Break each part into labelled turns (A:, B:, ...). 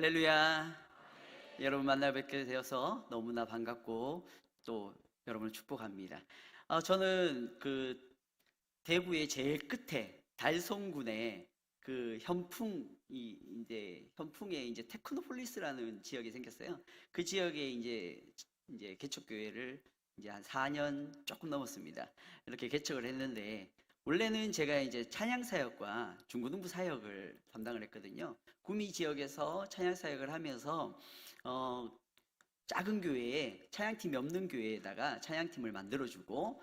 A: 할렐루야. 여러분 만나 뵙게 되어서 너무나 반갑고 또 여러분을 축복합니다. 저는 대구의 제일 끝에 달성군에 현풍에 이제 테크노폴리스라는 지역이 생겼어요. 그 지역에 이제 개척교회를 이제 한 4년 조금 넘었습니다. 이렇게 개척을 했는데 원래는 제가 이제 찬양 사역과 중고등부 사역을 담당을 했거든요. 구미 지역에서 찬양 사역을 하면서 어, 작은 교회에 찬양팀이 없는 교회에다가 찬양팀을 만들어주고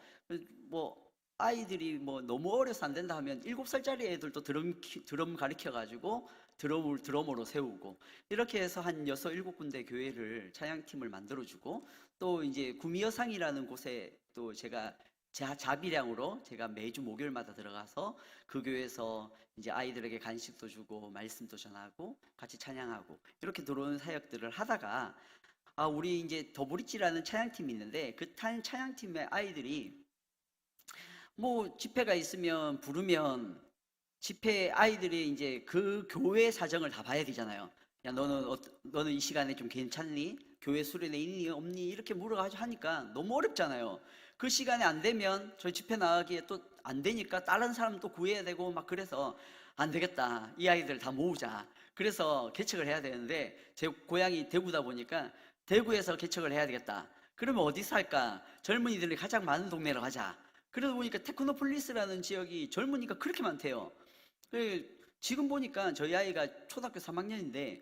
A: 뭐 아이들이 뭐 너무 어려서 안 된다 하면 7살짜리 애들도 드럼 가르쳐 가지고 드럼으로 세우고 이렇게 해서 한 6, 7군데 교회를 찬양팀을 만들어주고 또 이제 구미여상이라는 곳에 또 제가 자비량으로 제가 매주 목요일마다 들어가서 그 교회에서 이제 아이들에게 간식도 주고 말씀도 전하고 같이 찬양하고 이렇게 들어오는 사역들을 하다가 우리 이제 더브릿지라는 찬양팀이 있는데 그 찬양팀의 아이들이 뭐 집회가 있으면 부르면 집회 아이들이 이제 그 교회 사정을 다 봐야 되잖아요. 야, 너는 이 시간에 좀 괜찮니? 교회 수련회 있니? 없니? 이렇게 물어가지고 하니까 너무 어렵잖아요. 그 시간에 안 되면 저희 집회 나가기에 또 안 되니까 다른 사람 또 구해야 되고 막 그래서 안 되겠다. 이 아이들 다 모으자. 그래서 개척을 해야 되는데 제 고향이 대구다 보니까 대구에서 개척을 해야 되겠다. 그러면 어디서 할까? 젊은이들이 가장 많은 동네로 가자. 그러다 보니까 테크노폴리스라는 지역이 젊은이가 그렇게 많대요. 지금 보니까 저희 아이가 초등학교 3학년인데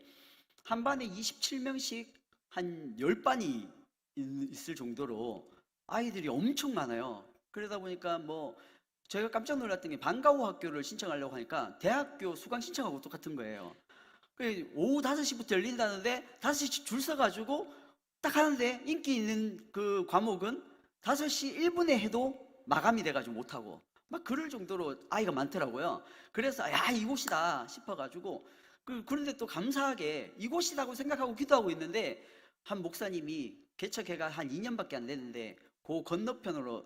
A: 한 반에 27명씩 한 10반이 있을 정도로 아이들이 엄청 많아요. 그러다 보니까 뭐 저희가 깜짝 놀랐던 게 방과후 학교를 신청하려고 하니까 대학교 수강 신청하고 똑같은 거예요. 오후 5시부터 열린다는데 5시 줄 서가지고 딱 하는데 인기 있는 그 과목은 5시 1분에 해도 마감이 돼가지고 못하고 막 그럴 정도로 아이가 많더라고요. 그래서 야, 이곳이다 싶어가지고 그런데 또 감사하게 이곳이라고 생각하고 기도하고 있는데 한 목사님이 개척해가 한 2년밖에 안 됐는데 그 건너편으로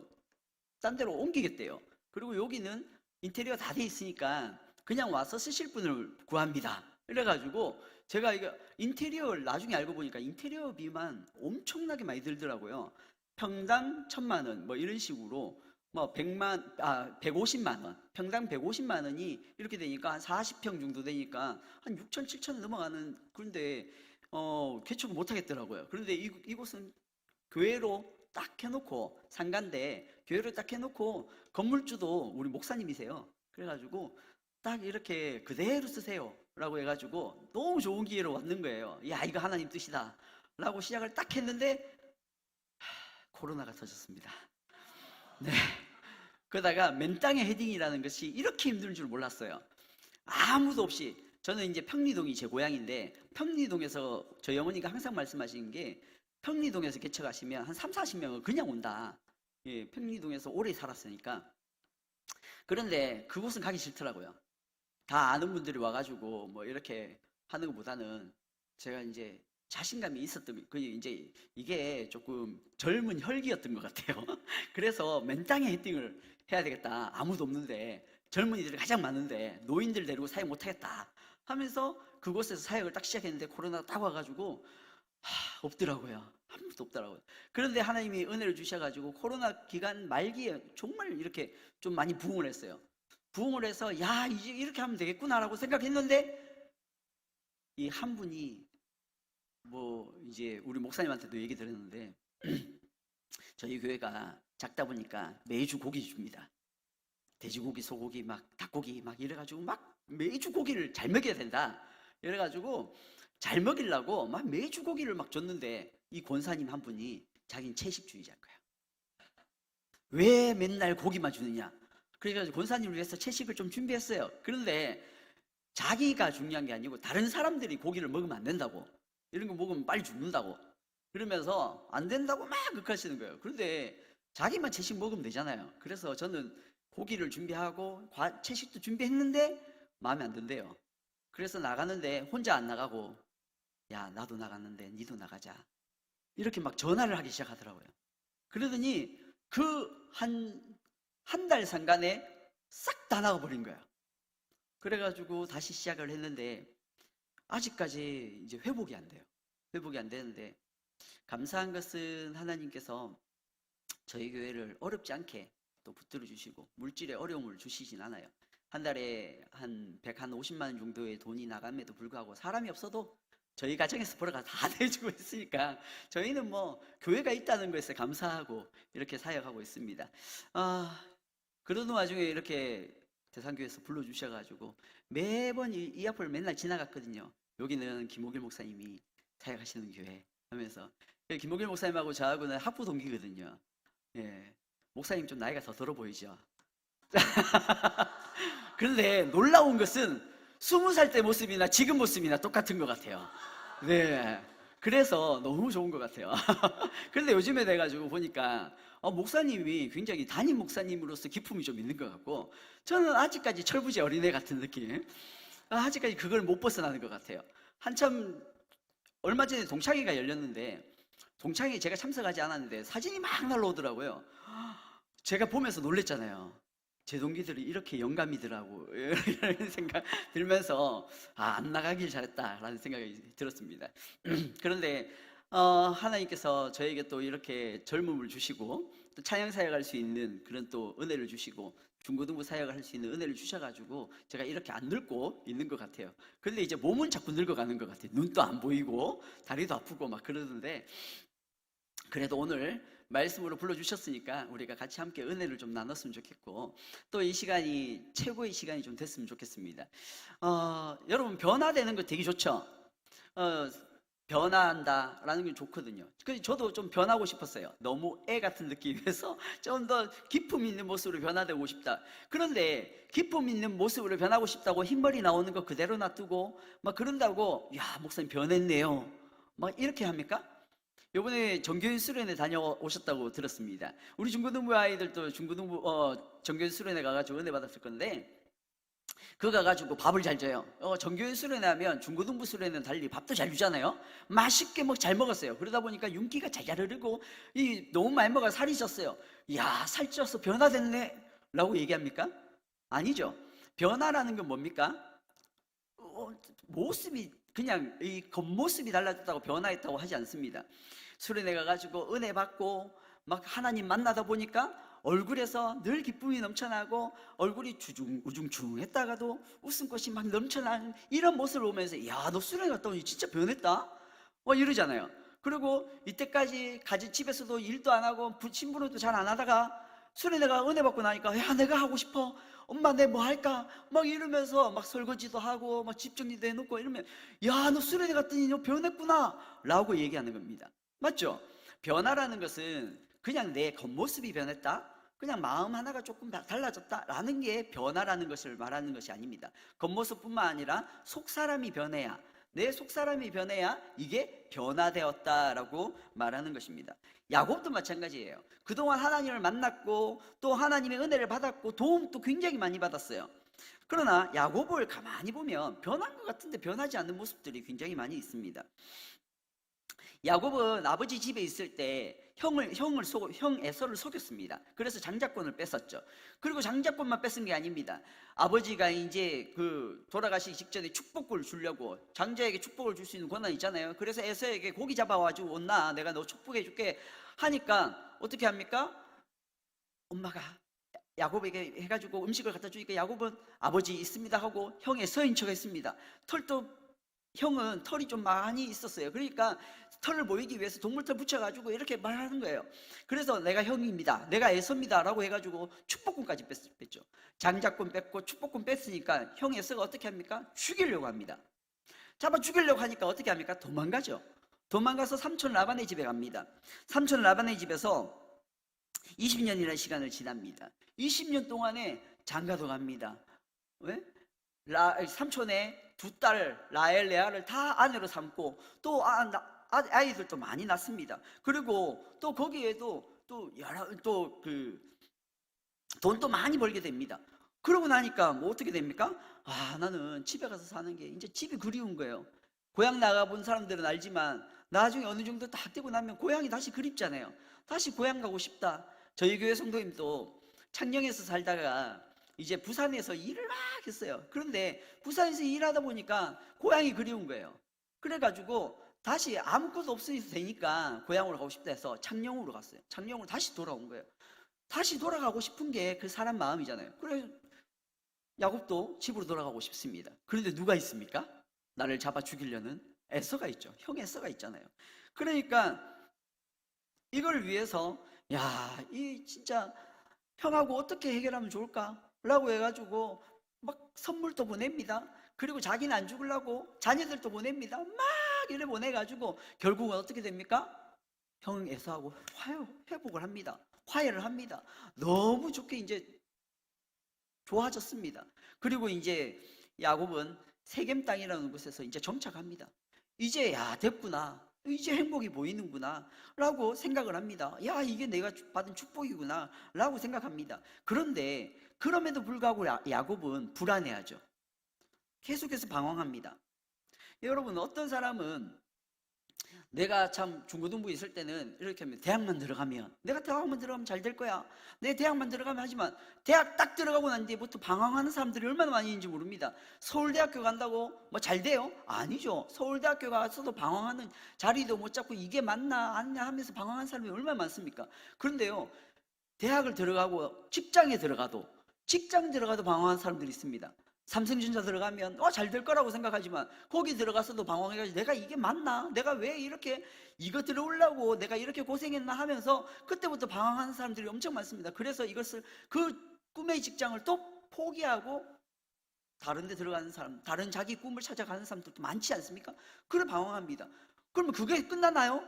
A: 딴 데로 옮기겠대요. 그리고 여기는 인테리어 다 돼 있으니까 그냥 와서 쓰실 분을 구합니다. 이래가지고 제가 이거 인테리어를 나중에 알고 보니까 인테리어비만 엄청나게 많이 들더라고요. 평당 1,000만 원 뭐 이런 식으로 뭐 150만 원, 평당 150만 원이 이렇게 되니까 한 40평 정도 되니까 한 6천, 7천 넘어가는 그런데 개척을 못 하겠더라고요. 그런데 이곳은 교회로 딱 해놓고 상가인데 교회로 딱 해놓고 건물주도 우리 목사님이세요. 그래가지고 딱 이렇게 그대로 쓰세요 라고 해가지고 너무 좋은 기회로 왔는 거예요. 야, 이거 하나님 뜻이다 라고 시작을 딱 했는데 코로나가 터졌습니다. 네. 그러다가 맨 땅에 헤딩이라는 것이 이렇게 힘든 줄 몰랐어요. 아무도 없이. 저는 이제 평리동이 제 고향인데 평리동에서 저희 어머니가 항상 말씀하시는 게 평리동에서 개척하시면 한 3, 40명은 그냥 온다. 예, 평리동에서 오래 살았으니까. 그런데 그곳은 가기 싫더라고요. 다 아는 분들이 와가지고 뭐 이렇게 하는 것보다는 제가 이제 자신감이 있었던 그 이제 이게 조금 젊은 혈기였던 것 같아요. 그래서 맨 땅에 헤딩을 해야 되겠다. 아무도 없는데 젊은이들이 가장 많은데 노인들 데리고 사역 못 하겠다 하면서 그곳에서 사역을 딱 시작했는데 코로나가 딱 와가지고 없더라고요. 아무도 없더라고요. 그런데 하나님이 은혜를 주셔가지고 코로나 기간 말기에 정말 이렇게 좀 많이 부흥을 했어요. 부흥을 해서 야, 이제 이렇게 하면 되겠구나라고 생각했는데 이 한 분이 뭐 이제 우리 목사님한테도 얘기 들었는데 저희 교회가 작다 보니까 매주 고기 줍니다. 돼지고기, 소고기, 막 닭고기 막 이래가지고 막 매주 고기를 잘 먹여야 된다. 이래가지고 잘 먹이려고 막 매주 고기를 막 줬는데 이 권사님 한 분이 자기는 채식주의자인 거야. 왜 맨날 고기만 주느냐? 그래가지고 권사님을 위해서 채식을 좀 준비했어요. 그런데 자기가 중요한 게 아니고 다른 사람들이 고기를 먹으면 안 된다고, 이런 거 먹으면 빨리 죽는다고 그러면서 안 된다고 막 극하시는 거예요. 그런데 자기만 채식 먹으면 되잖아요. 그래서 저는 고기를 준비하고 채식도 준비했는데 마음에 안 든대요. 그래서 나가는데 혼자 안 나가고 야, 나도 나갔는데 니도 나가자 이렇게 막 전화를 하기 시작하더라고요. 그러더니 그 한 달 상간에 싹 다 나가버린 거야. 그래가지고 다시 시작을 했는데 아직까지 이제 회복이 안 돼요. 회복이 안 되는데 감사한 것은 하나님께서 저희 교회를 어렵지 않게 또 붙들어 주시고 물질에 어려움을 주시진 않아요. 한 달에 한 150만 원 정도의 돈이 나감에도 불구하고 사람이 없어도 저희 가정에서 벌어가 다 내주고 있으니까 저희는 뭐 교회가 있다는 것에 감사하고 이렇게 사역하고 있습니다. 그러는 와중에 이렇게 대상교회에서 불러주셔가지고 매번 이 앞을 맨날 지나갔거든요. 여기는 김옥일 목사님이 사역하시는 교회 하면서 김옥일 목사님하고 저하고는 학부 동기거든요. 예, 목사님 좀 나이가 더 들어 보이죠. 그런데 놀라운 것은 20살 때 모습이나 지금 모습이나 똑같은 것 같아요. 네. 그래서 너무 좋은 것 같아요. 그런데 요즘에 돼가지고 보니까 목사님이 굉장히 담임 목사님으로서 기품이 좀 있는 것 같고 저는 아직까지 철부지 어린애 같은 느낌. 아직까지 그걸 못 벗어나는 것 같아요. 한참 얼마 전에 동창회가 열렸는데 동창회에 제가 참석하지 않았는데 사진이 막 날라오더라고요. 제가 보면서 놀랬잖아요. 제 동기들이 이렇게 영감이더라고 이런 생각 들면서 안 나가길 잘했다라는 생각이 들었습니다. 그런데 하나님께서 저에게 또 이렇게 젊음을 주시고 또 찬양 사역할 수 있는 그런 또 은혜를 주시고 중고등부 사역을 할 수 있는 은혜를 주셔가지고 제가 이렇게 안 늙고 있는 것 같아요. 그런데 이제 몸은 자꾸 늙어가는 것 같아요. 눈도 안 보이고 다리도 아프고 막 그러는데 그래도 오늘 말씀으로 불러주셨으니까 우리가 같이 함께 은혜를 좀 나눴으면 좋겠고 또 이 시간이 최고의 시간이 좀 됐으면 좋겠습니다. 여러분 변화되는 거 되게 좋죠. 변화한다라는 게 좋거든요. 그래서 저도 좀 변하고 싶었어요. 너무 애 같은 느낌에서 좀 더 기품 있는 모습으로 변화되고 싶다. 그런데 기품 있는 모습으로 변하고 싶다고 흰머리 나오는 거 그대로 놔두고 막 그런다고 야 목사님 변했네요 막 이렇게 합니까? 요번에 정교인 수련회 다녀오셨다고 들었습니다. 우리 중고등부 아이들도 중고등부 정교인 수련회 가가지고 은혜 받았을 건데 그거 가가지고 밥을 잘 줘요. 정교인 수련회 하면 중고등부 수련회는 달리 밥도 잘 주잖아요. 맛있게 잘 먹었어요. 그러다 보니까 윤기가 잘 흐르고 너무 많이 먹어 살이 쪘어요. 야 살쪄서 변화됐네 라고 얘기합니까? 아니죠. 변화라는 건 뭡니까? 모습이 그냥 이 겉모습이 달라졌다고 변화했다고 하지 않습니다. 수련회 가가지고 은혜 받고 막 하나님 만나다 보니까 얼굴에서 늘 기쁨이 넘쳐나고 얼굴이 우중충했다가도 웃음꽃이 막 넘쳐나는 이런 모습을 보면서 야 너 수련회 갔다 오니 진짜 변했다 이러잖아요. 그리고 이때까지 가진 집에서도 일도 안 하고 신부로도 잘 안 하다가 수련회가 은혜 받고 나니까 야 내가 하고 싶어 엄마 내 뭐 할까 막 이러면서 막 설거지도 하고 막 집 정리도 해놓고 이러면 야 너 수련회 갔더니 너 변했구나 라고 얘기하는 겁니다. 맞죠? 변화라는 것은 그냥 내 겉모습이 변했다 그냥 마음 하나가 조금 달라졌다 라는 게 변화라는 것을 말하는 것이 아닙니다. 겉모습뿐만 아니라 속사람이 변해야 내 속사람이 변해야 이게 변화되었다라고 말하는 것입니다. 야곱도 마찬가지예요. 그동안 하나님을 만났고 또 하나님의 은혜를 받았고 도움도 굉장히 많이 받았어요. 그러나 야곱을 가만히 보면 변한 것 같은데 변하지 않는 모습들이 굉장히 많이 있습니다. 야곱은 아버지 집에 있을 때 형 에서를 속였습니다. 그래서 장자권을 뺏었죠. 그리고 장자권만 뺏은 게 아닙니다. 아버지가 이제 돌아가시기 직전에 축복을 주려고 장자에게 축복을 줄 수 있는 권한이 있잖아요. 그래서 에서에게 고기 잡아와가지고 온나 내가 너 축복해 줄게 하니까 어떻게 합니까? 엄마가 야곱에게 해가지고 음식을 갖다 주니까 야곱은 아버지 있습니다 하고 형 에서인 척 했습니다. 형은 털이 좀 많이 있었어요. 그러니까 털을 보이기 위해서 동물털 붙여가지고 이렇게 말하는 거예요. 그래서 내가 형입니다, 내가 에서입니다 라고 해가지고 축복권까지 뺐죠. 장자권 뺐고 축복권 뺐으니까 형 에서가 어떻게 합니까? 죽이려고 합니다. 잡아 죽이려고 하니까 어떻게 합니까? 도망가죠. 도망가서 삼촌 라반의 집에 갑니다. 삼촌 라반의 집에서 20년이라는 시간을 지납니다. 20년 동안에 장가도 갑니다. 왜? 삼촌의 두 딸 라엘, 레아를 다 아내로 삼고 또 아이들도 많이 낳습니다. 그리고 또 거기에도 또 돈도 많이 벌게 됩니다. 그러고 나니까 뭐 어떻게 됩니까? 나는 집에 가서 사는 게 이제 집이 그리운 거예요. 고향 나가본 사람들은 알지만 나중에 어느 정도 딱 되고 나면 고향이 다시 그립잖아요. 다시 고향 가고 싶다. 저희 교회 성도님도 창녕에서 살다가 이제 부산에서 일을 막 했어요. 그런데 부산에서 일하다 보니까 고향이 그리운 거예요. 그래가지고 다시 아무것도 없어도 되니까 고향으로 가고 싶다 해서 창녕으로 갔어요. 창녕으로 다시 돌아온 거예요. 다시 돌아가고 싶은 게 그 사람 마음이잖아요. 그래서 야곱도 집으로 돌아가고 싶습니다. 그런데 누가 있습니까? 나를 잡아 죽이려는 에서가 있죠. 형 에서가 있잖아요. 그러니까 이걸 위해서 이 진짜 형하고 어떻게 해결하면 좋을까? 라고 해가지고 막 선물도 보냅니다. 그리고 자기는 안 죽으려고 자녀들도 보냅니다. 막 이래 보내가지고 결국은 어떻게 됩니까? 형 에서하고 회복을 합니다. 화해를 합니다. 너무 좋게 이제 좋아졌습니다. 그리고 이제 야곱은 세겜 땅이라는 곳에서 이제 정착합니다. 이제 됐구나. 이제 행복이 보이는구나 라고 생각을 합니다. 이게 내가 받은 축복이구나 라고 생각합니다. 그런데 그럼에도 불구하고 야곱은 불안해하죠. 계속해서 방황합니다. 여러분, 어떤 사람은 내가 참 중고등부 있을 때는 이렇게 하면 대학만 들어가면 내가 대학만 들어가면 잘 될 거야. 내 대학만 들어가면 하지만 대학 딱 들어가고 난 뒤에부터 방황하는 사람들이 얼마나 많이 있는지 모릅니다. 서울대학교 간다고 뭐 잘 돼요? 아니죠. 서울대학교 가서도 방황하는 자리도 못 잡고 이게 맞나 아니냐 하면서 방황하는 사람이 얼마나 많습니까? 그런데요, 대학을 들어가고 직장 들어가도 방황하는 사람들이 있습니다. 삼성전자 들어가면 잘 될 거라고 생각하지만 거기 들어가서도 방황해가지고 내가 이게 맞나? 내가 왜 이렇게 이거 들어오려고 내가 이렇게 고생했나 하면서 그때부터 방황하는 사람들이 엄청 많습니다. 그래서 이것을 그 꿈의 직장을 또 포기하고 다른 데 들어가는 사람, 다른 자기 꿈을 찾아가는 사람들도 많지 않습니까? 그래 방황합니다. 그러면 그게 끝나나요?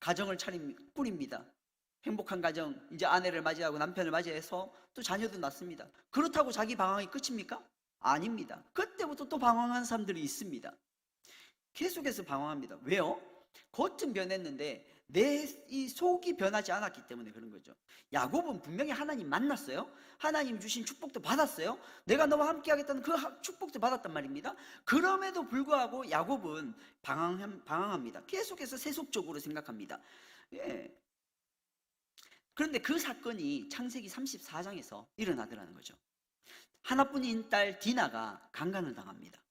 A: 가정을 꾸립니다. 행복한 가정, 이제 아내를 맞이하고 남편을 맞이해서 또 자녀도 낳습니다. 그렇다고 자기 방황이 끝입니까? 아닙니다. 그때부터 또 방황하는 사람들이 있습니다. 계속해서 방황합니다. 왜요? 겉은 변했는데 내 이 속이 변하지 않았기 때문에 그런 거죠. 야곱은 분명히 하나님 만났어요. 하나님 주신 축복도 받았어요. 내가 너와 함께 하겠다는 그 축복도 받았단 말입니다. 그럼에도 불구하고 야곱은 방황합니다. 계속해서 세속적으로 생각합니다. 그런데 그 사건이 창세기 34장에서 일어나더라는 거죠. 하나뿐인 딸 디나가 강간을 당합니다.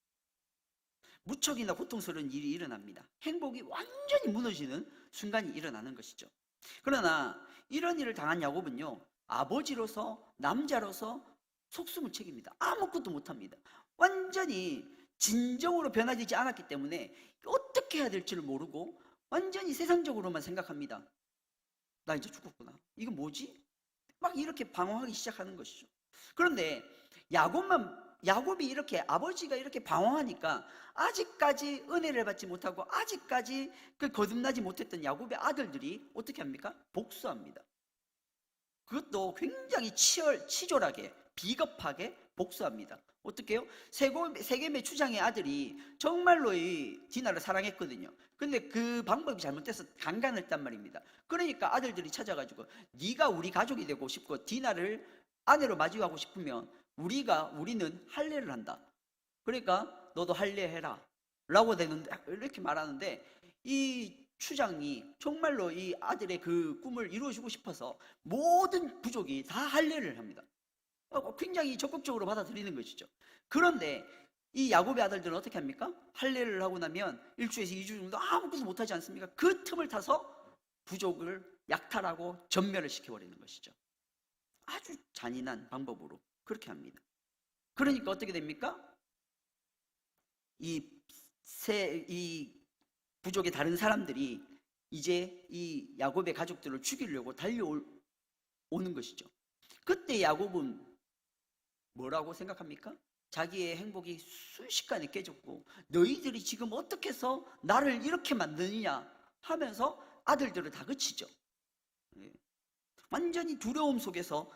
A: 무척이나 고통스러운 일이 일어납니다. 행복이 완전히 무너지는 순간이 일어나는 것이죠. 그러나 이런 일을 당한 야곱은요, 아버지로서 남자로서 속수무 책입니다. 아무것도 못합니다. 완전히 진정으로 변화되지 않았기 때문에 어떻게 해야 될지를 모르고 완전히 세상적으로만 생각합니다. 나 이제 죽었구나. 이거 뭐지? 막 이렇게 방황하기 시작하는 것이죠. 그런데 야곱이 이렇게 아버지가 이렇게 방황하니까 아직까지 은혜를 받지 못하고 아직까지 그 거듭나지 못했던 야곱의 아들들이 어떻게 합니까? 복수합니다. 그것도 굉장히 치졸하게 비겁하게 복수합니다. 어떻게 해요? 세겜의 추장의 아들이 정말로 이 디나를 사랑했거든요. 근데 그 방법이 잘못돼서 강간을 했단 말입니다. 그러니까 아들들이 찾아가지고 네가 우리 가족이 되고 싶고 디나를 아내로 맞이하고 싶으면 우리는 할례를 한다. 그러니까 너도 할례해라 라고 되는데 이렇게 말하는데 이 추장이 정말로 이 아들의 그 꿈을 이루어주고 싶어서 모든 부족이 다 할례를 합니다. 굉장히 적극적으로 받아들이는 것이죠. 그런데 이 야곱의 아들들은 어떻게 합니까? 할례를 하고 나면 1주에서 2주 정도 아무것도 못하지 않습니까? 그 틈을 타서 부족을 약탈하고 전멸을 시켜버리는 것이죠. 아주 잔인한 방법으로 그렇게 합니다. 그러니까 어떻게 됩니까? 이 부족의 다른 사람들이 이제 이 야곱의 가족들을 죽이려고 달려오는 것이죠. 그때 야곱은 뭐라고 생각합니까? 자기의 행복이 순식간에 깨졌고 너희들이 지금 어떻게 해서 나를 이렇게 만드느냐 하면서 아들들을 다그치죠. 완전히 두려움 속에서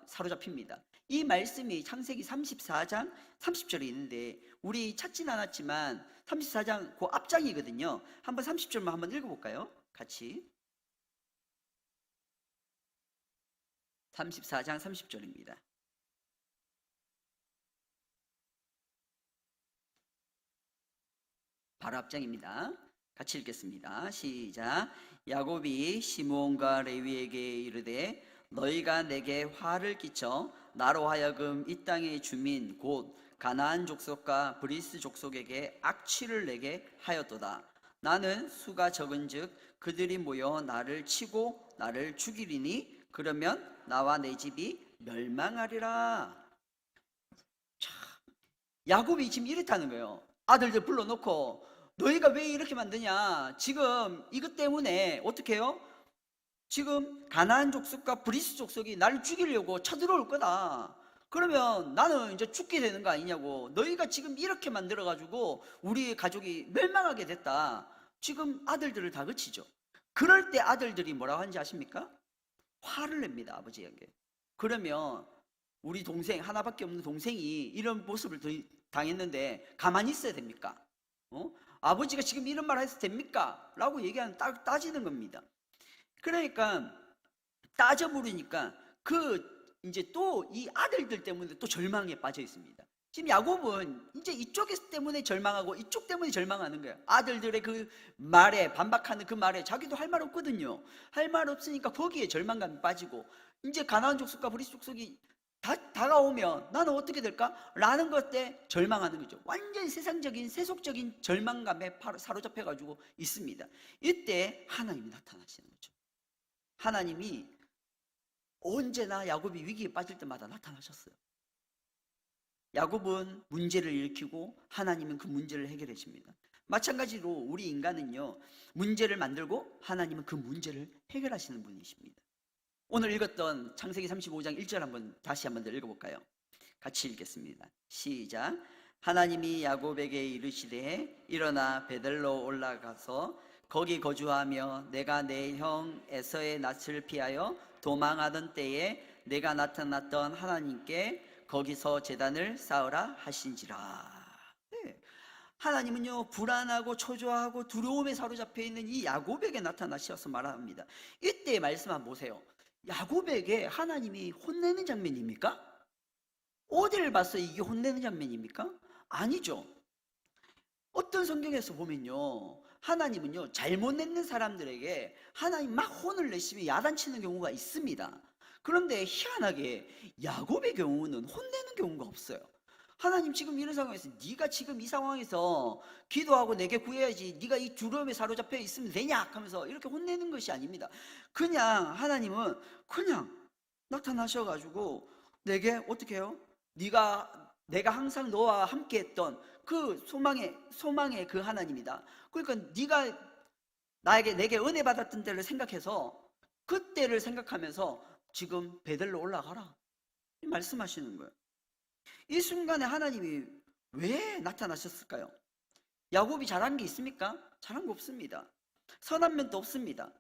A: 사로잡힙니다. 이 말씀이 창세기 34장 30절에 있는데 우리 찾진 않았지만 34장 그 앞장이거든요. 한번 30절만 한번 읽어볼까요? 같이 34장 30절입니다. 바로 앞장입니다. 같이 읽겠습니다. 시작. 야곱이 시므온과 레위에게 이르되 너희가 내게 화를 끼쳐 나로 하여금 이 땅의 주민 곧 가나안 족속과 브리스 족속에게 악취를 내게 하였도다. 나는 수가 적은즉 그들이 모여 나를 치고 나를 죽이리니 그러면 나와 내 집이 멸망하리라. 야곱이 지금 이랬다는 거예요. 아들들 불러놓고 너희가 왜 이렇게 만드냐? 지금 이것 때문에 어떻게 해요? 지금 가나안 족속과 브리스 족속이 나를 죽이려고 쳐들어올 거다. 그러면 나는 이제 죽게 되는 거 아니냐고. 너희가 지금 이렇게 만들어 가지고 우리 가족이 멸망하게 됐다. 지금 아들들을 다그치죠. 그럴 때 아들들이 뭐라고 하는지 아십니까? 화를 냅니다, 아버지에게. 그러면 우리 동생, 하나밖에 없는 동생이 이런 모습을 당했는데 가만히 있어야 됩니까? 아버지가 지금 이런 말 해서 됩니까? 라고 얘기하는, 따지는 겁니다. 그러니까 따져 물으니까 이제 또 이 아들들 때문에 또 절망에 빠져 있습니다. 지금 야곱은 이제 이쪽 때문에 절망하고 이쪽 때문에 절망하는 거예요. 아들들의 그 말에, 반박하는 그 말에 자기도 할 말 없거든요. 할 말 없으니까 거기에 절망감이 빠지고, 이제 가나안 족속과 브리스 족속이 다가오면 나는 어떻게 될까? 라는 것에 절망하는 거죠. 완전히 세상적인 세속적인 절망감에 사로잡혀가지고 있습니다. 이때 하나님이 나타나시는 거죠. 하나님이 언제나 야곱이 위기에 빠질 때마다 나타나셨어요. 야곱은 문제를 일으키고 하나님은 그 문제를 해결해 줍니다. 마찬가지로 우리 인간은요, 문제를 만들고 하나님은 그 문제를 해결하시는 분이십니다. 오늘 읽었던 창세기 35장 1절 다시 한번 더 읽어볼까요? 같이 읽겠습니다. 시작. 하나님이 야곱에게 이르시되 일어나 베델로 올라가서 거기 거주하며 내가 내 형 에서의 낯을 피하여 도망하던 때에 내가 나타났던 하나님께 거기서 제단을 쌓으라 하신지라. 네. 하나님은요, 불안하고 초조하고 두려움에 사로잡혀 있는 이 야곱에게 나타나셔서 말합니다. 이때의 말씀 한번 보세요. 야곱에게 하나님이 혼내는 장면입니까? 어디를 봐서 이게 혼내는 장면입니까? 아니죠. 어떤 성경에서 보면요, 하나님은요, 잘못 냈는 사람들에게 하나님 막 혼을 내시며 야단치는 경우가 있습니다. 그런데 희한하게 야곱의 경우는 혼내는 경우가 없어요. 하나님 지금 이런 상황에서 네가 지금 이 상황에서 기도하고 내게 구해야지, 네가 이 두려움에 사로잡혀 있으면 되냐 하면서 이렇게 혼내는 것이 아닙니다. 그냥 하나님은 그냥 나타나셔가지고 내게 어떻게 해요? 내가 항상 너와 함께 했던 그 소망의 그 하나님이다. 그러니까 네가 내게 은혜 받았던 때를 생각해서 그때를 생각하면서 지금 베델로 올라가라 말씀하시는 거예요. 이 순간에 하나님이 왜 나타나셨을까요? 야곱이 잘한 게 있습니까? 잘한 거 없습니다. 선한 면도 없습니다.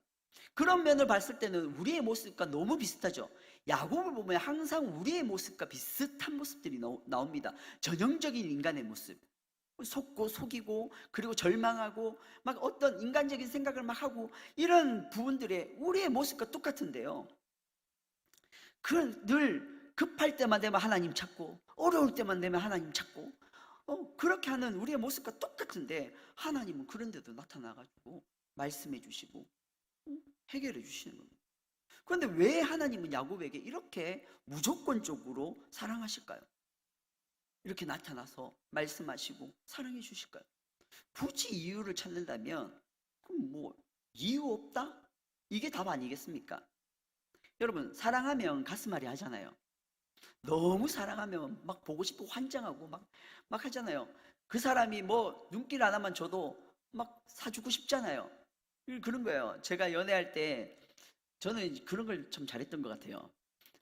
A: 그런 면을 봤을 때는 우리의 모습과 너무 비슷하죠. 야곱을 보면 항상 우리의 모습과 비슷한 모습들이 나옵니다. 전형적인 인간의 모습. 속고 속이고 그리고 절망하고 막 어떤 인간적인 생각을 막 하고 이런 부분들의 우리의 모습과 똑같은데요. 늘 급할 때만 되면 하나님 찾고 어려울 때만 되면 하나님 찾고 그렇게 하는 우리의 모습과 똑같은데 하나님은 그런데도 나타나가지고 말씀해 주시고 해결해 주시는 겁니다. 그런데 왜 하나님은 야곱에게 이렇게 무조건적으로 사랑하실까요? 이렇게 나타나서 말씀하시고 사랑해 주실까요? 굳이 이유를 찾는다면 그럼 뭐 이유 없다? 이게 답 아니겠습니까? 여러분, 사랑하면 가슴앓이 하잖아요. 너무 사랑하면 막 보고 싶고 환장하고 막 하잖아요. 그 사람이 뭐 눈길 하나만 줘도 막 사주고 싶잖아요. 그런 거예요. 제가 연애할 때 저는 그런 걸 참 잘했던 것 같아요.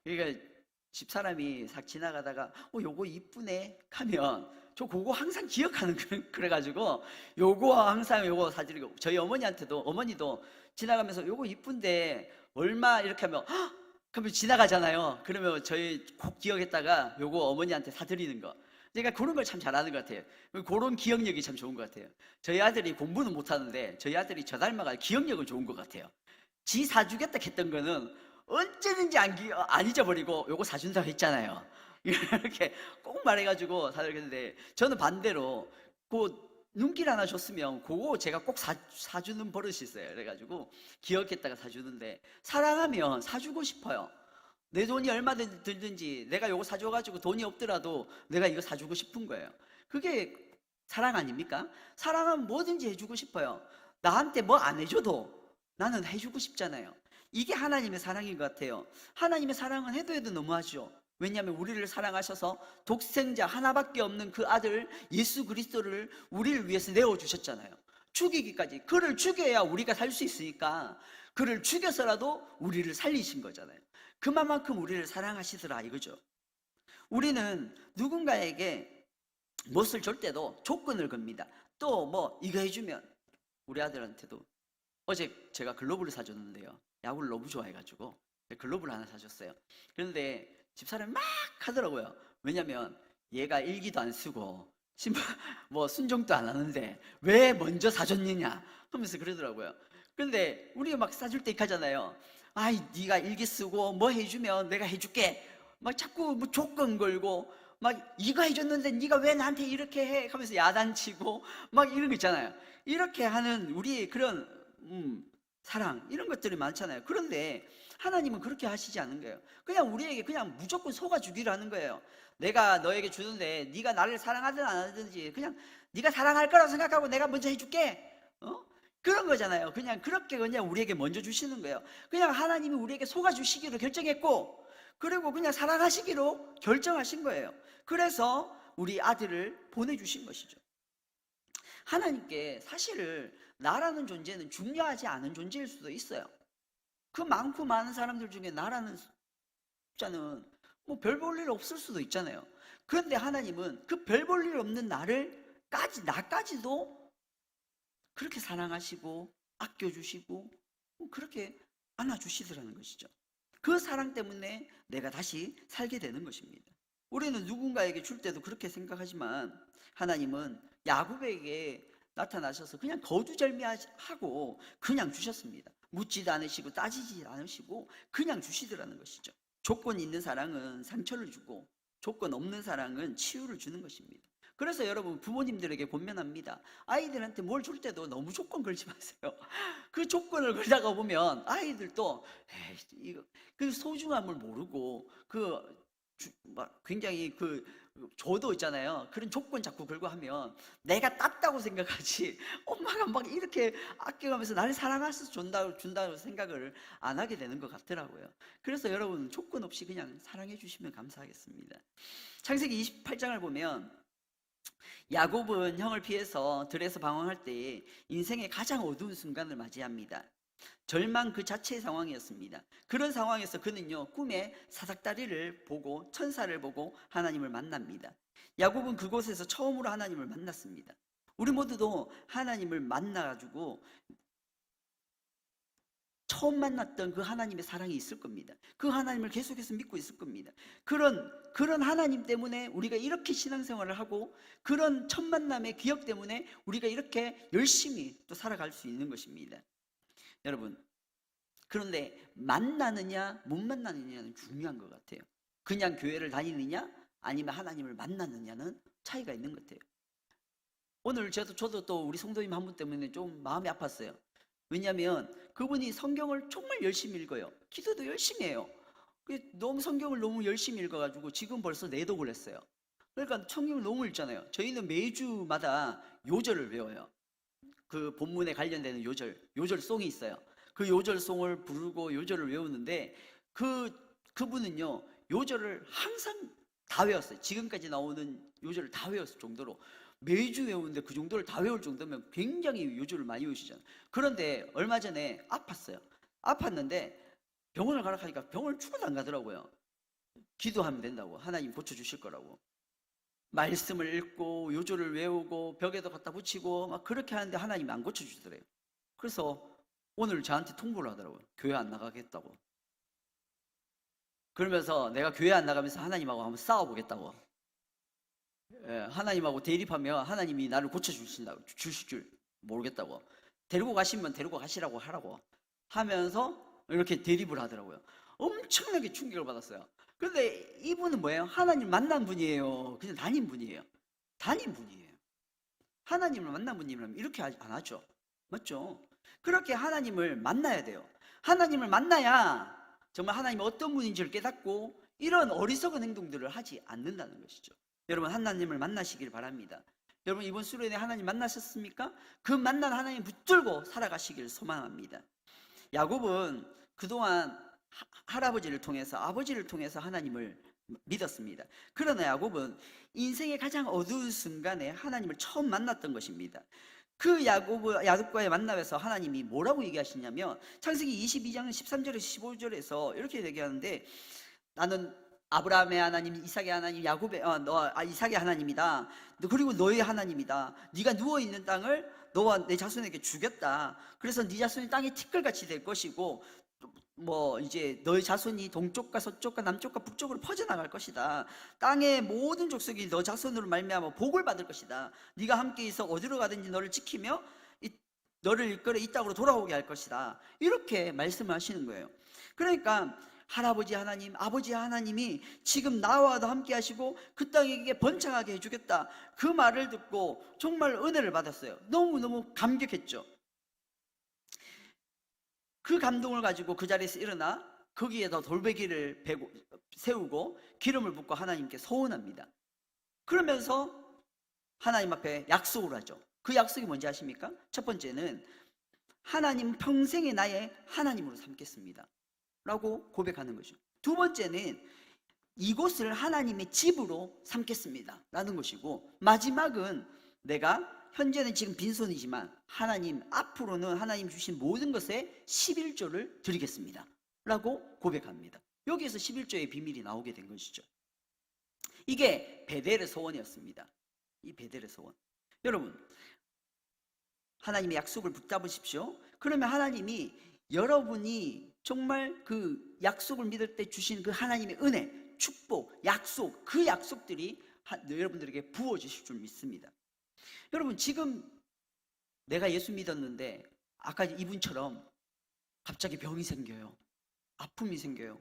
A: 그러니까 집사람이 싹 지나가다가 요거 이쁘네 하면 저 그거 항상 기억하는 그래가지고 요거 사드리고, 저희 어머니도 지나가면서 요거 이쁜데 얼마 이렇게 하면 그러면 지나가잖아요. 그러면 저희 꼭 기억했다가 요거 어머니한테 사드리는 거. 그러니까 그런 걸 참 잘하는 것 같아요. 그런 기억력이 참 좋은 것 같아요. 저희 아들이 공부는 못하는데 저희 아들이 저 닮아가 기억력은 좋은 것 같아요. 지 사주겠다 했던 거는 언제든지 안 잊어버리고 요거 사준다고 했잖아요. 이렇게 꼭 말해가지고 사드렸는데, 저는 반대로 그 눈길 하나 줬으면 그거 제가 꼭 사주는 버릇이 있어요. 그래가지고 기억했다가 사주는데, 사랑하면 사주고 싶어요. 내 돈이 얼마든지 들든지 내가 요거 사줘가지고 돈이 없더라도 내가 이거 사주고 싶은 거예요. 그게 사랑 아닙니까? 사랑은 뭐든지 해주고 싶어요. 나한테 뭐 안 해줘도 나는 해주고 싶잖아요. 이게 하나님의 사랑인 것 같아요. 하나님의 사랑은 해도 너무하죠. 왜냐하면 우리를 사랑하셔서 독생자 하나밖에 없는 그 아들 예수 그리스도를 우리를 위해서 내어주셨잖아요. 죽이기까지. 그를 죽여야 우리가 살 수 있으니까 그를 죽여서라도 우리를 살리신 거잖아요. 그만큼 우리를 사랑하시더라 이거죠. 우리는 누군가에게 무엇을 줄 때도 조건을 겁니다. 또 뭐 이거 해주면, 우리 아들한테도 어제 제가 글로브를 사줬는데요, 야구를 너무 좋아해가지고 글로브를 하나 사줬어요. 그런데 집사람이 막 하더라고요. 왜냐면 얘가 일기도 안 쓰고 신발 뭐 순종도 안 하는데 왜 먼저 사줬느냐 하면서 그러더라고요. 그런데 우리가 막 사줄 때 이렇게 하잖아요. 아이, 네가 일기 쓰고 뭐 해주면 내가 해줄게, 막 자꾸 뭐 조건 걸고, 막 이거 해줬는데 네가 왜 나한테 이렇게 해 하면서 야단치고 막 이런 거 있잖아요. 이렇게 하는 우리의 그런 사랑, 이런 것들이 많잖아요. 그런데 하나님은 그렇게 하시지 않은 거예요. 그냥 우리에게 그냥 무조건 속아주기를 하는 거예요. 내가 너에게 주는데 네가 나를 사랑하든 안 하든지 그냥 네가 사랑할 거라고 생각하고 내가 먼저 해줄게, 그런 거잖아요. 그냥 그렇게 그냥 우리에게 먼저 주시는 거예요. 그냥 하나님이 우리에게 속아주시기로 결정했고, 그리고 그냥 사랑하시기로 결정하신 거예요. 그래서 우리 아들을 보내주신 것이죠. 하나님께 사실은 나라는 존재는 중요하지 않은 존재일 수도 있어요. 그 많고 많은 사람들 중에 나라는 숫자는 뭐 별 볼 일 없을 수도 있잖아요. 그런데 하나님은 그 별 볼 일 없는 나까지도 그렇게 사랑하시고 아껴주시고 그렇게 안아주시더라는 것이죠. 그 사랑 때문에 내가 다시 살게 되는 것입니다. 우리는 누군가에게 줄 때도 그렇게 생각하지만 하나님은 야곱에게 나타나셔서 그냥 거두절미하고 그냥 주셨습니다. 묻지도 않으시고 따지지 않으시고 그냥 주시더라는 것이죠. 조건 있는 사랑은 상처를 주고 조건 없는 사랑은 치유를 주는 것입니다. 그래서 여러분, 부모님들에게 권면합니다. 아이들한테 뭘 줄 때도 너무 조건 걸지 마세요. 그 조건을 걸다가 보면 아이들도 이거 그 소중함을 모르고 막 굉장히 저도 있잖아요. 그런 조건 자꾸 걸고 하면 내가 땄다고 생각하지 엄마가 막 이렇게 아껴가면서 나를 사랑해서 준다고 생각을 안 하게 되는 것 같더라고요. 그래서 여러분, 조건 없이 그냥 사랑해 주시면 감사하겠습니다. 창세기 28장을 보면 야곱은 형을 피해서 들에서 방황할 때에 인생의 가장 어두운 순간을 맞이합니다. 절망 그 자체의 상황이었습니다. 그런 상황에서 그는요, 꿈에 사닥다리를 보고 천사를 보고 하나님을 만납니다. 야곱은 그곳에서 처음으로 하나님을 만났습니다. 우리 모두도 하나님을 만나가지고 처음 만났던 그 하나님의 사랑이 있을 겁니다. 그 하나님을 계속해서 믿고 있을 겁니다. 그런 하나님 때문에 우리가 이렇게 신앙생활을 하고, 그런 첫 만남의 기억 때문에 우리가 이렇게 열심히 또 살아갈 수 있는 것입니다. 여러분, 그런데 만나느냐 못 만나느냐는 중요한 것 같아요. 그냥 교회를 다니느냐 아니면 하나님을 만나느냐는 차이가 있는 것 같아요. 오늘 저도 또 우리 성도님 한 분 때문에 좀 마음이 아팠어요. 왜냐하면 그분이 성경을 정말 열심히 읽어요. 기도도 열심히 해요. 너무 성경을 너무 열심히 읽어가지고 지금 벌써 내독을 했어요. 그러니까 성경을 너무 읽잖아요. 저희는 매주마다 요절을 외워요. 그 본문에 관련되는 요절송이 있어요. 그 요절송을 부르고 요절을 외우는데 그분은요, 요절을 항상 다 외웠어요. 지금까지 나오는 요절을 다 외웠을 정도로, 매주 외우는데 그 정도를 다 외울 정도면 굉장히 요절을 많이 외우시잖아요. 그런데 얼마 전에 아팠는데 병원을 가라 하니까 병원을 죽어도 안 가더라고요. 기도하면 된다고, 하나님 고쳐주실 거라고. 말씀을 읽고 요절을 외우고 벽에도 갖다 붙이고 막 그렇게 하는데 하나님이 안 고쳐주시더래요. 그래서 오늘 저한테 통보를 하더라고요. 교회 안 나가겠다고. 그러면서 내가 교회 안 나가면서 하나님하고 한번 싸워보겠다고. 하나님하고 대립하면 하나님이 나를 주실 줄 모르겠다고. 데리고 가시면 데리고 가시라고 하라고 하면서 이렇게 대립을 하더라고요. 엄청나게 충격을 받았어요. 그런데 이분은 뭐예요? 하나님 만난 분이에요. 그냥 단임 분이에요. 하나님을 만난 분이라면 이렇게 안 하죠. 맞죠? 그렇게 하나님을 만나야 돼요. 하나님을 만나야 정말 하나님이 어떤 분인지를 깨닫고 이런 어리석은 행동들을 하지 않는다는 것이죠. 여러분, 하나님을 만나시길 바랍니다. 여러분, 이번 수련회 하나님 만나셨습니까? 그 만난 하나님 붙들고 살아가시길 소망합니다. 야곱은 그동안 할아버지를 통해서, 아버지를 통해서 하나님을 믿었습니다. 그러나 야곱은 인생의 가장 어두운 순간에 하나님을 처음 만났던 것입니다. 그 야곱과의 만남에서 하나님이 뭐라고 얘기하시냐면, 창세기 22장 13절에서 15절에서 이렇게 얘기하는데, 나는 아브라함의 하나님, 이삭의 하나님, 이삭의 하나님이다. 그리고 너의 하나님이다. 네가 누워있는 땅을 너와 내 자손에게 주겠다. 그래서 네 자손이 땅에 티끌같이 될 것이고, 이제 너의 자손이 동쪽과 서쪽과 남쪽과 북쪽으로 퍼져나갈 것이다. 땅의 모든 족속이 너 자손으로 말미암아 복을 받을 것이다. 네가 함께 있어 어디로 가든지 너를 지키며 너를 이끌어 이 땅으로 돌아오게 할 것이다. 이렇게 말씀을 하시는 거예요. 그러니까 할아버지 하나님, 아버지 하나님이 지금 나와도 함께 하시고 그 땅에게 번창하게 해주겠다. 그 말을 듣고 정말 은혜를 받았어요. 너무너무 감격했죠. 그 감동을 가지고 그 자리에서 일어나 거기에다 돌베개를 세우고 기름을 붓고 하나님께 서원합니다. 그러면서 하나님 앞에 약속을 하죠. 그 약속이 뭔지 아십니까? 첫 번째는 하나님 평생에 나의 하나님으로 삼겠습니다 라고 고백하는 거죠. 두 번째는 이곳을 하나님의 집으로 삼겠습니다 라는 것이고, 마지막은 내가 현재는 지금 빈손이지만 하나님 앞으로는 하나님 주신 모든 것에 11조를 드리겠습니다 라고 고백합니다. 여기에서 11조의 비밀이 나오게 된 것이죠. 이게 베델의 소원이었습니다. 이 베델의 소원. 여러분, 하나님의 약속을 붙잡으십시오. 그러면 하나님이 여러분이 정말 그 약속을 믿을 때 주신 그 하나님의 은혜, 축복, 약속, 그 약속들이 여러분들에게 부어지실 줄 믿습니다. 여러분, 지금 내가 예수 믿었는데 아까 이분처럼 갑자기 병이 생겨요. 아픔이 생겨요.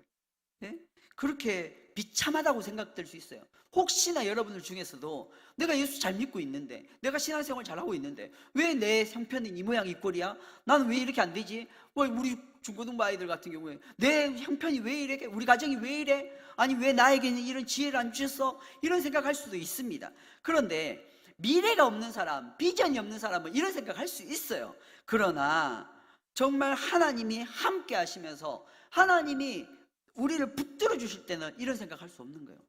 A: 네? 그렇게 비참하다고 생각될 수 있어요. 혹시나 여러분들 중에서도 내가 예수 잘 믿고 있는데, 내가 신앙생활 잘하고 있는데 왜 내 형편은 이 모양 이 꼴이야? 나는 왜 이렇게 안 되지? 우리 중고등부 아이들 같은 경우에 내 형편이 왜 이래? 우리 가정이 왜 이래? 아니 왜 나에게는 이런 지혜를 안 주셨어? 이런 생각할 수도 있습니다. 그런데 미래가 없는 사람, 비전이 없는 사람은 이런 생각할 수 있어요. 그러나 정말 하나님이 함께 하시면서 하나님이 우리를 붙들어 주실 때는 이런 생각할 수 없는 거예요.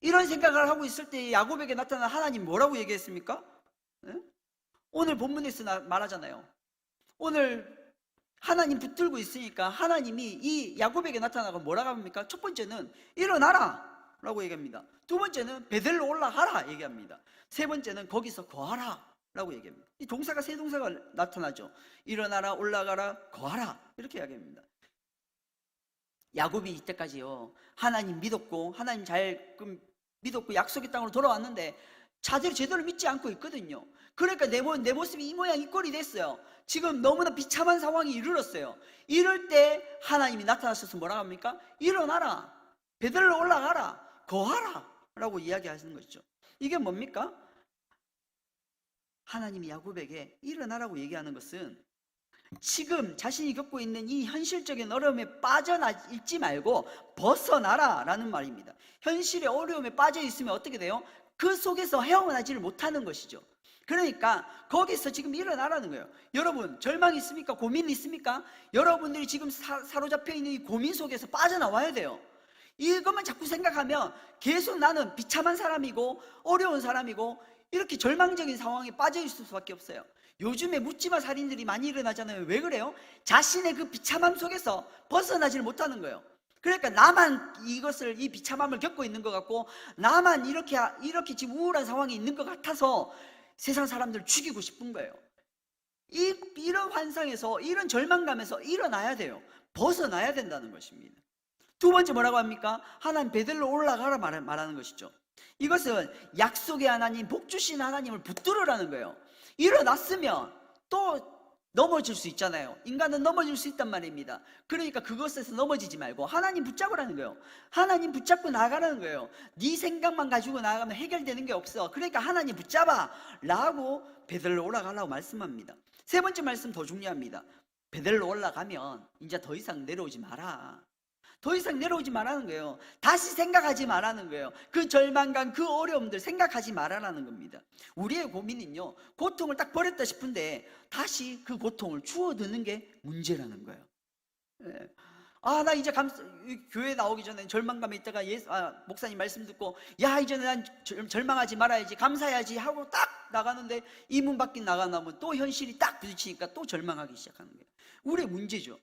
A: 이런 생각을 하고 있을 때 야곱에게 나타난 하나님 뭐라고 얘기했습니까? 네? 오늘 본문에서 말하잖아요. 오늘 하나님 붙들고 있으니까 하나님이 이 야곱에게 나타나고 뭐라고 합니까? 첫 번째는 일어나라 라고 얘기합니다. 두 번째는 베델로 올라가라 얘기합니다. 세 번째는 거기서 거하라 라고 얘기합니다. 이 동사가 세 동사가 나타나죠. 일어나라, 올라가라, 거하라 이렇게 이야기합니다. 야곱이 이때까지요 하나님 믿었고 하나님 잘 믿었고 약속의 땅으로 돌아왔는데 제대로 믿지 않고 있거든요. 그러니까 내 모습이 이 모양 이 꼴이 됐어요. 지금 너무나 비참한 상황이 이르렀어요. 이럴 때 하나님이 나타나셔서 뭐라고 합니까? 일어나라, 베델로 올라가라, 거하라 라고 이야기하시는 것이죠. 이게 뭡니까? 하나님이 야곱에게 일어나라고 얘기하는 것은 지금 자신이 겪고 있는 이 현실적인 어려움에 빠져있지 말고 벗어나라 라는 말입니다. 현실의 어려움에 빠져 있으면 어떻게 돼요? 그 속에서 헤어나지를 못하는 것이죠. 그러니까 거기서 지금 일어나라는 거예요. 여러분 절망이 있습니까? 고민이 있습니까? 여러분들이 지금 사로잡혀 있는 이 고민 속에서 빠져나와야 돼요. 이것만 자꾸 생각하면 계속 나는 비참한 사람이고 어려운 사람이고 이렇게 절망적인 상황에 빠져 있을 수밖에 없어요. 요즘에 묻지마 살인들이 많이 일어나잖아요. 왜 그래요? 자신의 그 비참함 속에서 벗어나질 못하는 거예요. 그러니까 나만 이 비참함을 겪고 있는 것 같고 나만 이렇게 지금 우울한 상황이 있는 것 같아서 세상 사람들을 죽이고 싶은 거예요. 이런 환상에서 이런 절망감에서 일어나야 돼요. 벗어나야 된다는 것입니다. 두 번째 뭐라고 합니까? 하나님 베델로 올라가라 말하는 것이죠. 이것은 약속의 하나님, 복 주신 하나님을 붙들으라는 거예요. 일어났으면 또 넘어질 수 있잖아요. 인간은 넘어질 수 있단 말입니다. 그러니까 그것에서 넘어지지 말고 하나님 붙잡으라는 거예요. 하나님 붙잡고 나가라는 거예요. 네 생각만 가지고 나가면 해결되는 게 없어. 그러니까 하나님 붙잡아 라고 베델로 올라가라고 말씀합니다. 세 번째 말씀 더 중요합니다. 베델로 올라가면 이제 더 이상 내려오지 마라. 더 이상 내려오지 말라는 거예요. 다시 생각하지 말라는 거예요. 그 절망감, 그 어려움들 생각하지 말라는 겁니다. 우리의 고민은요, 고통을 딱 버렸다 싶은데 다시 그 고통을 주워드는 게 문제라는 거예요. 예. 나 이제 교회 나오기 전에 절망감에 있다가 목사님 말씀 듣고, 야, 이제는 난 절망하지 말아야지, 감사해야지 하고 딱 나가는데 이 문 밖에 나가면 또 현실이 딱 부딪히니까 또 절망하기 시작하는 거예요. 우리의 문제죠.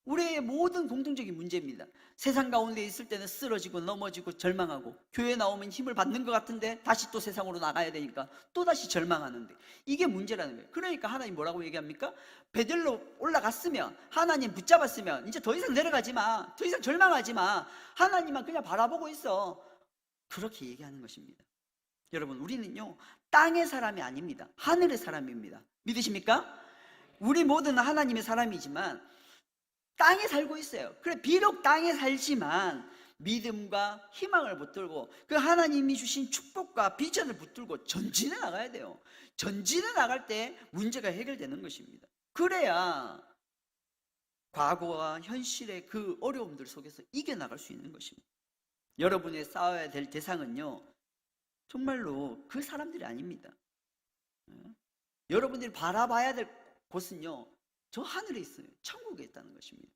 A: 우리의 모든 공통적인 문제입니다. 세상 가운데 있을 때는 쓰러지고 넘어지고 절망하고, 교회 나오면 힘을 받는 것 같은데 다시 또 세상으로 나가야 되니까 또 다시 절망하는데, 이게 문제라는 거예요. 그러니까 하나님 뭐라고 얘기합니까? 베들로 올라갔으면, 하나님 붙잡았으면 이제 더 이상 내려가지 마, 더 이상 절망하지 마, 하나님만 그냥 바라보고 있어, 그렇게 얘기하는 것입니다. 여러분, 우리는요 땅의 사람이 아닙니다. 하늘의 사람입니다. 믿으십니까? 우리 모두는 하나님의 사람이지만 땅에 살고 있어요. 그래, 비록 땅에 살지만 믿음과 희망을 붙들고 그 하나님이 주신 축복과 비전을 붙들고 전진해 나가야 돼요. 전진해 나갈 때 문제가 해결되는 것입니다. 그래야 과거와 현실의 그 어려움들 속에서 이겨나갈 수 있는 것입니다. 여러분의 싸워야 될 대상은요 정말로 그 사람들이 아닙니다. 여러분들이 바라봐야 될 곳은요 저 하늘에 있어요. 천국에 있다는 것입니다.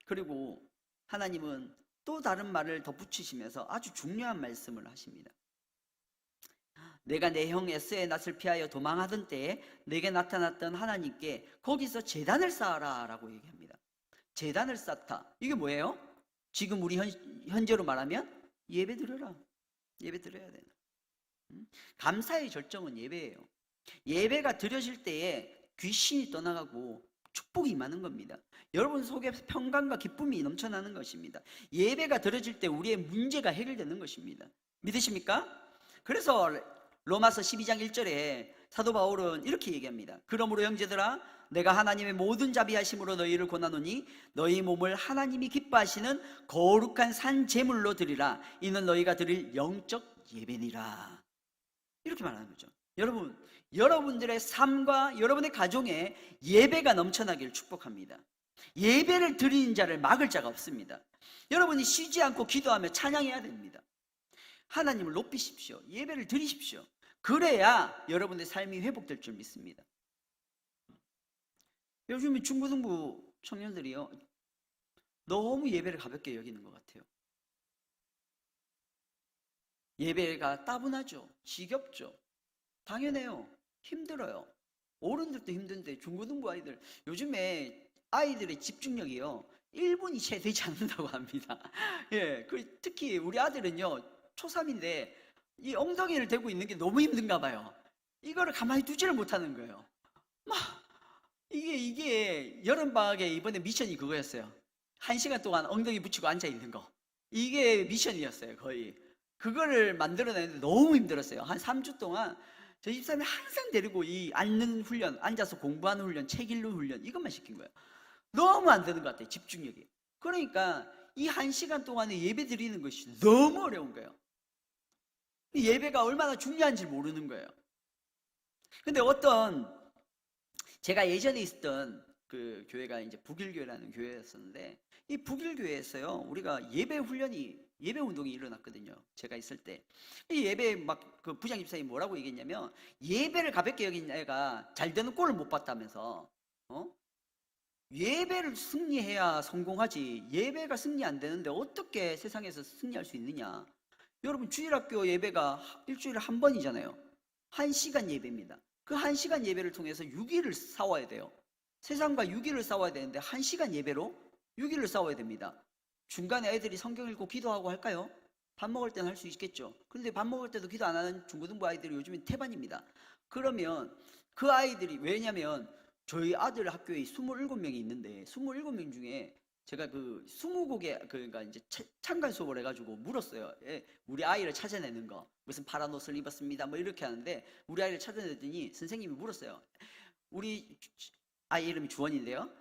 A: 그리고 하나님은 또 다른 말을 덧붙이시면서 아주 중요한 말씀을 하십니다. 내가 내 형 에서의 낯을 피하여 도망하던 때에 내게 나타났던 하나님께 거기서 제단을 쌓아라 라고 얘기합니다. 제단을 쌓다, 이게 뭐예요? 지금 우리 현재로 말하면 예배 드려라, 예배 드려야 되나. 감사의 절정은 예배예요. 예배가 드려질 때에 귀신이 떠나가고 축복이 임하는 겁니다. 여러분 속에 평강과 기쁨이 넘쳐나는 것입니다. 예배가 드려질 때 우리의 문제가 해결되는 것입니다. 믿으십니까? 그래서 로마서 12장 1절에 사도 바울은 이렇게 얘기합니다. 그러므로 형제들아, 내가 하나님의 모든 자비하심으로 너희를 권하노니 너희 몸을 하나님이 기뻐하시는 거룩한 산 제물로 드리라. 이는 너희가 드릴 영적 예배니라. 이렇게 말하는 거죠. 여러분, 여러분들의 삶과 여러분의 가정에 예배가 넘쳐나길 축복합니다. 예배를 드리는 자를 막을 자가 없습니다. 여러분이 쉬지 않고 기도하며 찬양해야 됩니다. 하나님을 높이십시오. 예배를 드리십시오. 그래야 여러분의 삶이 회복될 줄 믿습니다. 요즘 중고등부 청년들이요 너무 예배를 가볍게 여기는 것 같아요. 예배가 따분하죠. 지겹죠. 당연해요. 힘들어요. 어른들도 힘든데 중고등부 아이들, 요즘에 아이들의 집중력이요 1분이 채 되지 않는다고 합니다. 예, 특히 우리 아들은요 초3인데 이 엉덩이를 대고 있는 게 너무 힘든가 봐요. 이거를 가만히 두지를 못하는 거예요. 막 이게 여름방학에 이번에 미션이 그거였어요. 1시간 동안 엉덩이 붙이고 앉아 있는 거. 이게 미션이었어요. 거의 그거를 만들어내는데 너무 힘들었어요. 한 3주 동안 저희 집사람이 항상 데리고 이 앉는 훈련, 앉아서 공부하는 훈련, 책 읽는 훈련, 이것만 시킨 거예요. 너무 안 되는 것 같아요, 집중력이. 그러니까 이 1시간 동안에 예배 드리는 것이 너무 어려운 거예요. 이 예배가 얼마나 중요한지 모르는 거예요. 근데 제가 예전에 있었던 그 교회가 이제 북일교회라는 교회였었는데, 이 북일교회에서요 우리가 예배 운동이 일어났거든요. 제가 있을 때 이 예배 막 그 부장 집사님이 뭐라고 얘기했냐면, 예배를 가볍게 여긴 애가 잘 되는 꼴을 못 봤다면서. 예배를 승리해야 성공하지, 예배가 승리 안 되는데 어떻게 세상에서 승리할 수 있느냐. 여러분, 주일학교 예배가 일주일에 한 번이잖아요. 1시간 예배입니다. 그 1시간 예배를 통해서 6일을 싸워야 돼요. 세상과 6일을 싸워야 되는데 1시간 예배로 6일을 싸워야 됩니다. 중간에 애들이 성경 읽고 기도하고 할까요? 밥 먹을 때는 할 수 있겠죠. 그런데 밥 먹을 때도 기도 안 하는 중고등부 아이들이 요즘엔 태반입니다. 그러면 그 아이들이, 왜냐면 저희 아들 학교에 27명이 있는데 27명 중에 제가 그 20곡에 그러니까 이제 참관 수업을 해가지고 물었어요. 우리 아이를 찾아내는 거, 무슨 파란 옷을 입었습니다 뭐 이렇게 하는데, 우리 아이를 찾아냈더니 선생님이 물었어요. 우리 아이 이름이 주원인데요,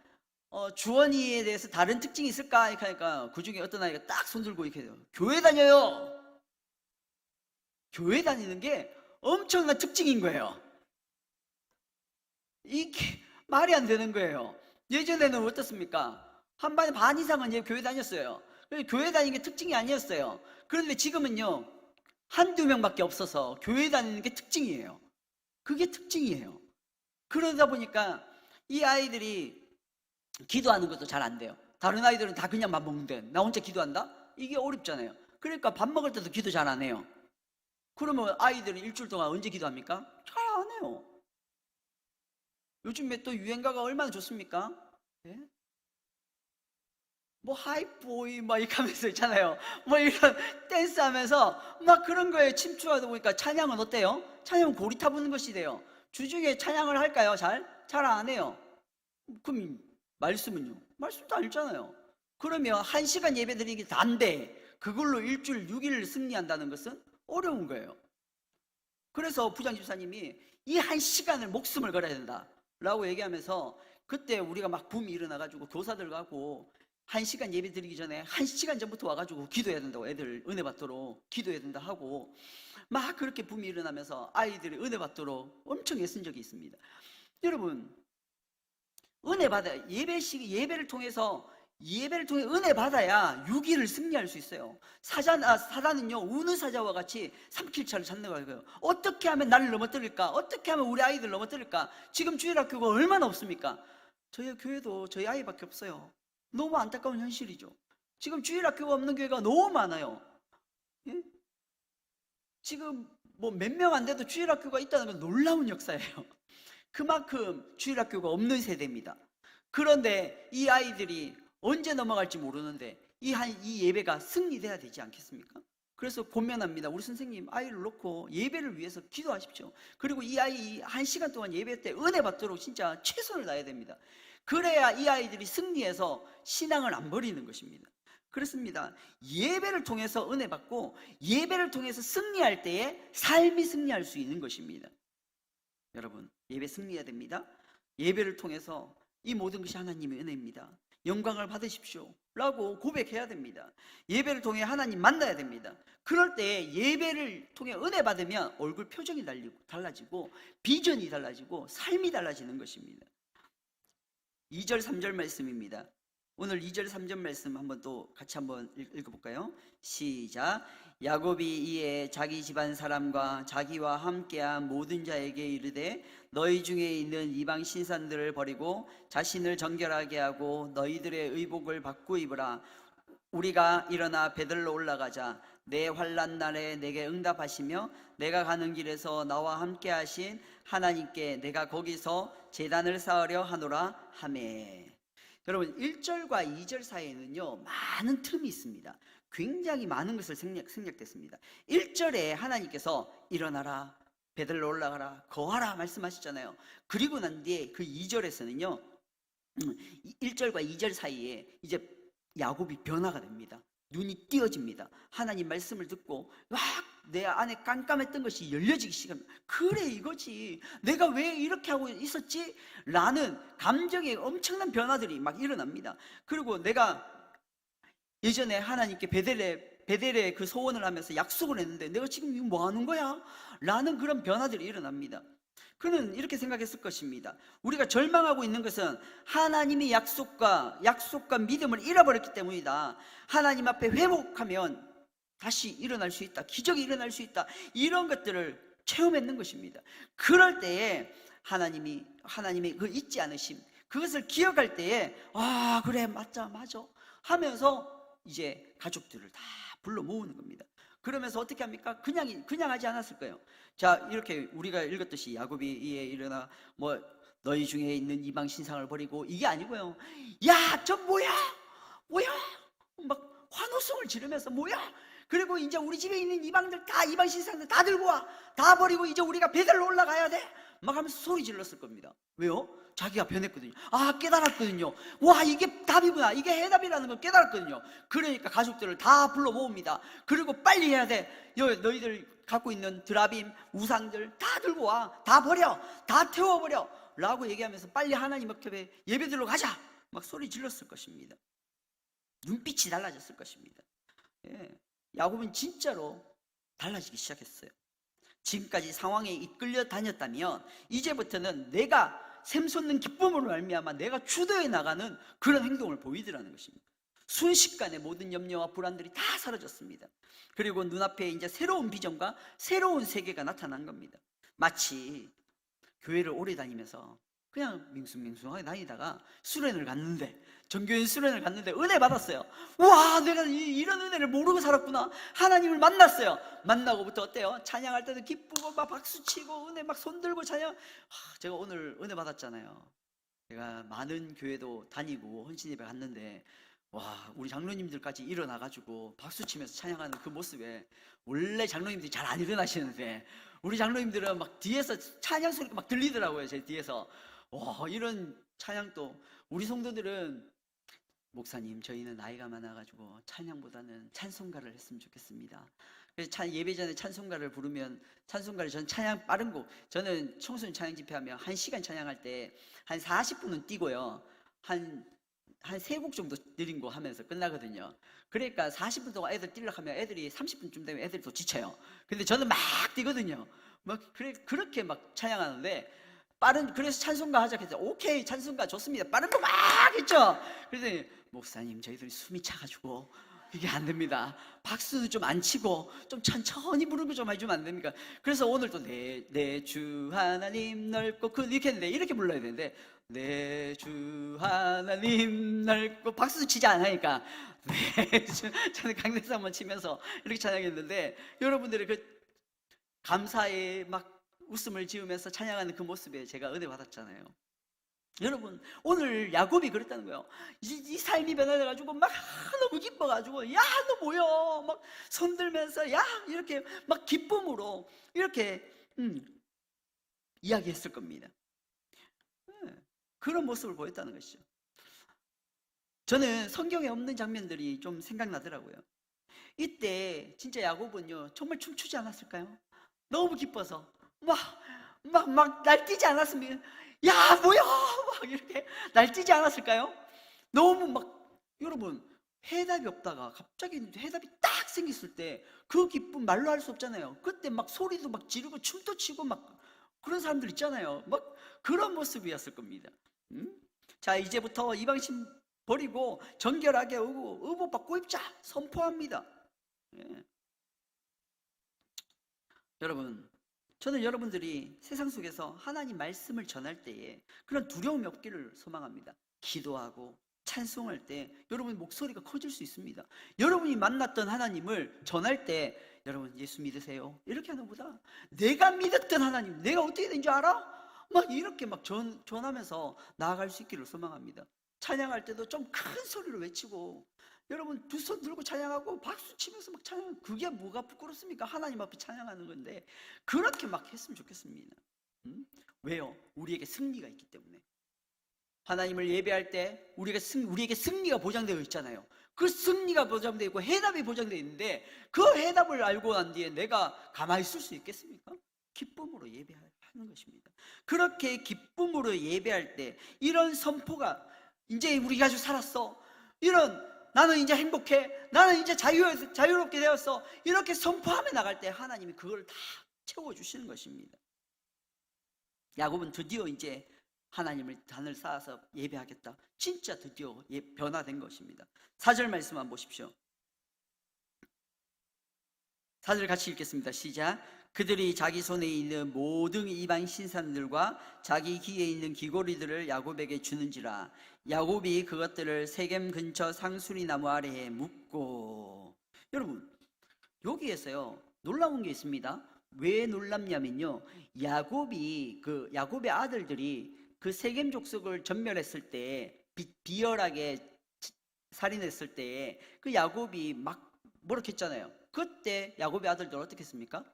A: 주원이에 대해서 다른 특징이 있을까? 이렇게 하니까 그 중에 어떤 아이가 딱 손들고 이렇게 해요. 교회 다녀요. 교회 다니는 게 엄청난 특징인 거예요. 이게 말이 안 되는 거예요. 예전에는 어떻습니까? 한 반에 반 이상은 이제 교회 다녔어요. 교회 다니는 게 특징이 아니었어요. 그런데 지금은요, 한두 명밖에 없어서 교회 다니는 게 특징이에요. 그게 특징이에요. 그러다 보니까 이 아이들이 기도하는 것도 잘 안 돼요. 다른 아이들은 다 그냥 밥 먹는데 나 혼자 기도한다? 이게 어렵잖아요. 그러니까 밥 먹을 때도 기도 잘 안 해요. 그러면 아이들은 일주일 동안 언제 기도합니까? 잘 안 해요. 요즘에 또 유행가가 얼마나 좋습니까? 예? 뭐 하이보이 막 이렇게 하면서 있잖아요. 뭐 이런 댄스 하면서 막 그런 거에 침투하다 보니까 찬양은 어때요? 찬양은 고리타 부는 것이 돼요. 주중에 찬양을 할까요? 잘 안 해요. 그럼 말씀은요? 말씀도 안 읽잖아요. 그러면 1시간 예배 드리기 단데 그걸로 일주일 6일을 승리한다는 것은 어려운 거예요. 그래서 부장 집사님이 이 1시간을 목숨을 걸어야 된다 라고 얘기하면서, 그때 우리가 막 붐이 일어나가지고 교사들 가고 1시간 예배 드리기 전에 1시간 전부터 와가지고 기도해야 된다고, 애들 은혜 받도록 기도해야 된다 하고 막 그렇게 붐이 일어나면서 아이들이 은혜 받도록 엄청 애쓴 적이 있습니다. 여러분, 은혜 받아야, 예배를 통해 은혜 받아야 6일을 승리할 수 있어요. 사단은요, 우는 사자와 같이 삼킬차를 찾는 거예요. 어떻게 하면 나를 넘어뜨릴까? 어떻게 하면 우리 아이들 넘어뜨릴까? 지금 주일학교가 얼마나 없습니까? 저희 교회도 저희 아이밖에 없어요. 너무 안타까운 현실이죠. 지금 주일학교가 없는 교회가 너무 많아요. 예? 지금 뭐 몇 명 안 돼도 주일학교가 있다는 건 놀라운 역사예요. 그만큼 주일학교가 없는 세대입니다. 그런데 이 아이들이 언제 넘어갈지 모르는데 이 예배가 승리돼야 되지 않겠습니까? 그래서 권면합니다. 우리 선생님, 아이를 놓고 예배를 위해서 기도하십시오. 그리고 이 아이 1시간 동안 예배 때 은혜 받도록 진짜 최선을 다해야 됩니다. 그래야 이 아이들이 승리해서 신앙을 안 버리는 것입니다. 그렇습니다. 예배를 통해서 은혜 받고 예배를 통해서 승리할 때에 삶이 승리할 수 있는 것입니다. 여러분, 예배 승리해야 됩니다. 예배를 통해서 이 모든 것이 하나님의 은혜입니다. 영광을 받으십시오 라고 고백해야 됩니다. 예배를 통해 하나님 만나야 됩니다. 그럴 때 예배를 통해 은혜 받으면 얼굴 표정이 달라지고 비전이 달라지고 삶이 달라지는 것입니다. 2절 3절 말씀입니다. 오늘 2절 3절 말씀 한번 또 같이 한번 읽어볼까요? 시작. 야곱이 이에 자기 집안 사람과 자기와 함께한 모든 자에게 이르되 너희 중에 있는 이방 신산들을 버리고 자신을 정결하게 하고 너희들의 의복을 바꾸 입으라. 우리가 일어나 베들로 올라가자. 내 환난 날에 내게 응답하시며 내가 가는 길에서 나와 함께 하신 하나님께 내가 거기서 제단을 쌓으려 하노라 하매. 여러분, 1절과 2절 사이에는요 많은 틈이 있습니다. 굉장히 많은 것을 생략됐습니다. 1절에 하나님께서 일어나라, 베들로 올라가라, 거하라 말씀하시잖아요. 그리고 난 뒤에 그 2절에서는요 1절과 2절 사이에 이제 야곱이 변화가 됩니다. 눈이 띄어집니다. 하나님 말씀을 듣고 막 내 안에 깜깜했던 것이 열려지기 시작합니다. 그래, 이거지, 내가 왜 이렇게 하고 있었지? 라는 감정의 엄청난 변화들이 막 일어납니다. 그리고 내가 예전에 하나님께 베델에 그 소원을 하면서 약속을 했는데 내가 지금 이거 뭐 하는 거야? 라는 그런 변화들이 일어납니다. 그는 이렇게 생각했을 것입니다. 우리가 절망하고 있는 것은 하나님의 약속과 믿음을 잃어버렸기 때문이다. 하나님 앞에 회복하면 다시 일어날 수 있다. 기적이 일어날 수 있다. 이런 것들을 체험했는 것입니다. 그럴 때에 하나님의 그 잊지 않으심, 그것을 기억할 때에 그래, 맞아 하면서 이제 가족들을 다 불러 모으는 겁니다. 그러면서 어떻게 합니까? 그냥 하지 않았을 거예요. 자, 이렇게 우리가 읽었듯이 야곱이 이에 일어나 뭐 너희 중에 있는 이방 신상을 버리고, 이게 아니고요. 야, 저 뭐야 막 환호성을 지르면서 뭐야? 그리고 이제 우리 집에 있는 이방 신상들 다 들고 와, 다 버리고 이제 우리가 베들로 올라가야 돼 막 하면서 소리 질렀을 겁니다. 왜요? 자기가 변했거든요. 깨달았거든요. 와, 이게 답이구나, 이게 해답이라는 걸 깨달았거든요. 그러니까 가족들을 다 불러 모읍니다. 그리고 빨리 해야 돼. 너희들 갖고 있는 드라빔 우상들 다 들고 와, 다 버려, 다 태워버려 라고 얘기하면서 빨리 하나님 앞에 예배드리러 가자 막 소리 질렀을 것입니다. 눈빛이 달라졌을 것입니다. 예. 야곱은 진짜로 달라지기 시작했어요. 지금까지 상황에 이끌려 다녔다면 이제부터는 내가 샘솟는 기쁨으로 말미암아 내가 주도해 나가는 그런 행동을 보이더라는 것입니다. 순식간에 모든 염려와 불안들이 다 사라졌습니다. 그리고 눈앞에 이제 새로운 비전과 새로운 세계가 나타난 겁니다. 마치 교회를 오래 다니면서 그냥 밍숭밍숭하게 다니다가 수련을 갔는데, 정교인 수련을 갔는데 은혜 받았어요. 와, 내가 이런 은혜를 모르고 살았구나. 하나님을 만났어요. 만나고부터 어때요? 찬양할 때도 기쁘고 막 박수치고 은혜 막 손들고 찬양. 제가 오늘 은혜 받았잖아요. 제가 많은 교회도 다니고 헌신예배 갔는데, 와, 우리 장로님들까지 일어나가지고 박수치면서 찬양하는 그 모습에, 원래 장로님들이 잘 안 일어나시는데 우리 장로님들은 막 뒤에서 찬양 소리가 막 들리더라고요. 제 뒤에서. 와, 이런 찬양도. 우리 성도들은, 목사님, 저희는 나이가 많아가지고 찬양보다는 찬송가를 했으면 좋겠습니다. 그래서 예배 전에 찬송가를 부르면, 찬송가를, 저는 찬양 빠른 곡, 저는 청소년 찬양 집회하면 1시간 찬양할 때 한 40분은 뛰고요, 한 3곡 정도 느린 거 하면서 끝나거든요. 그러니까 40분 동안 애들 뛰려고 하면 애들이 30분쯤 되면 애들이 또 지쳐요. 근데 저는 막 뛰거든요. 그렇게 막 찬양하는데, 그래서 찬송가 하자 했죠. 오케이, 찬송가 좋습니다. 빠른 거 막 했죠. 그래서 목사님, 저희들이 숨이 차가지고 이게 안 됩니다. 박수는 좀 안 치고 좀 천천히 부르는 거 좀 해주면 안 됩니까? 그래서 오늘 또 내 주 하나님 넓고 이렇게 했는데, 이렇게 불러야 되는데, 내 주 하나님 넓고 박수 치지 않으니까 저는 강대상 한번 치면서 이렇게 찬양했는데, 여러분들의 그 감사에 막 웃음을 지으면서 찬양하는 그 모습에 제가 은혜 받았잖아요. 여러분, 오늘 야곱이 그랬다는 거예요. 이 삶이 변화돼가지고 막 너무 기뻐가지고, 야, 너 뭐야? 막 손들면서, 야, 이렇게 막 기쁨으로 이렇게 이야기했을 겁니다. 그런 모습을 보였다는 것이죠. 저는 성경에 없는 장면들이 좀 생각나더라고요. 이때 진짜 야곱은요, 정말 춤추지 않았을까요? 너무 기뻐서 막 날뛰지 않았습니까? 야, 뭐야? 막 이렇게 날뛰지 않았을까요? 너무 여러분, 해답이 없다가 갑자기 해답이 딱 생겼을 때 그 기쁨 말로 할 수 없잖아요. 그때 막 소리도 막 지르고 춤도 추고 막 그런 사람들 있잖아요. 막 그런 모습이었을 겁니다. 자, 이제부터 이방신 버리고 정결하게 의복 받고 입자 선포합니다. 예. 여러분, 저는 여러분들이 세상 속에서 하나님 말씀을 전할 때에 그런 두려움이 없기를 소망합니다. 기도하고 찬송할 때 여러분 목소리가 커질 수 있습니다. 여러분이 만났던 하나님을 전할 때, 여러분 예수 믿으세요, 이렇게 하는 것보다 내가 믿었던 하나님, 내가 어떻게 된 줄 알아? 막 이렇게 막 전하면서 나아갈 수 있기를 소망합니다. 찬양할 때도 좀 큰 소리로 외치고, 여러분 두 손 들고 찬양하고 박수 치면서 막 찬양하면 그게 뭐가 부끄럽습니까? 하나님 앞에 찬양하는 건데 그렇게 막 했으면 좋겠습니다. 왜요? 우리에게 승리가 있기 때문에. 하나님을 예배할 때 우리에게 승리가 보장되어 있잖아요. 그 승리가 보장되어 있고 해답이 보장되어 있는데, 그 해답을 알고 난 뒤에 내가 가만히 있을 수 있겠습니까? 기쁨으로 예배하는 것입니다. 그렇게 기쁨으로 예배할 때 이런 선포가, 이제 우리 가족 살았어, 나는 이제 행복해, 나는 이제 자유롭게 되었어, 이렇게 선포하며 나갈 때 하나님이 그걸 다 채워주시는 것입니다. 야곱은 드디어 이제 하나님을 단을 쌓아서 예배하겠다, 진짜 드디어 변화된 것입니다. 4절 말씀 한번 보십시오. 4절 같이 읽겠습니다. 시작. 그들이 자기 손에 있는 모든 이방 신상들과 자기 귀에 있는 귀고리들을 야곱에게 주는지라. 야곱이 그것들을 세겜 근처 상수리 나무 아래에 묻고. 여러분, 여기에서요 놀라운 게 있습니다. 왜 놀랍냐면요, 야곱의 아들들이 그 세겜 족속을 전멸했을 때, 비열하게 살인했을 때에 그 야곱이 막 뭐라고 했잖아요. 그때 야곱의 아들들 어떻게 했습니까?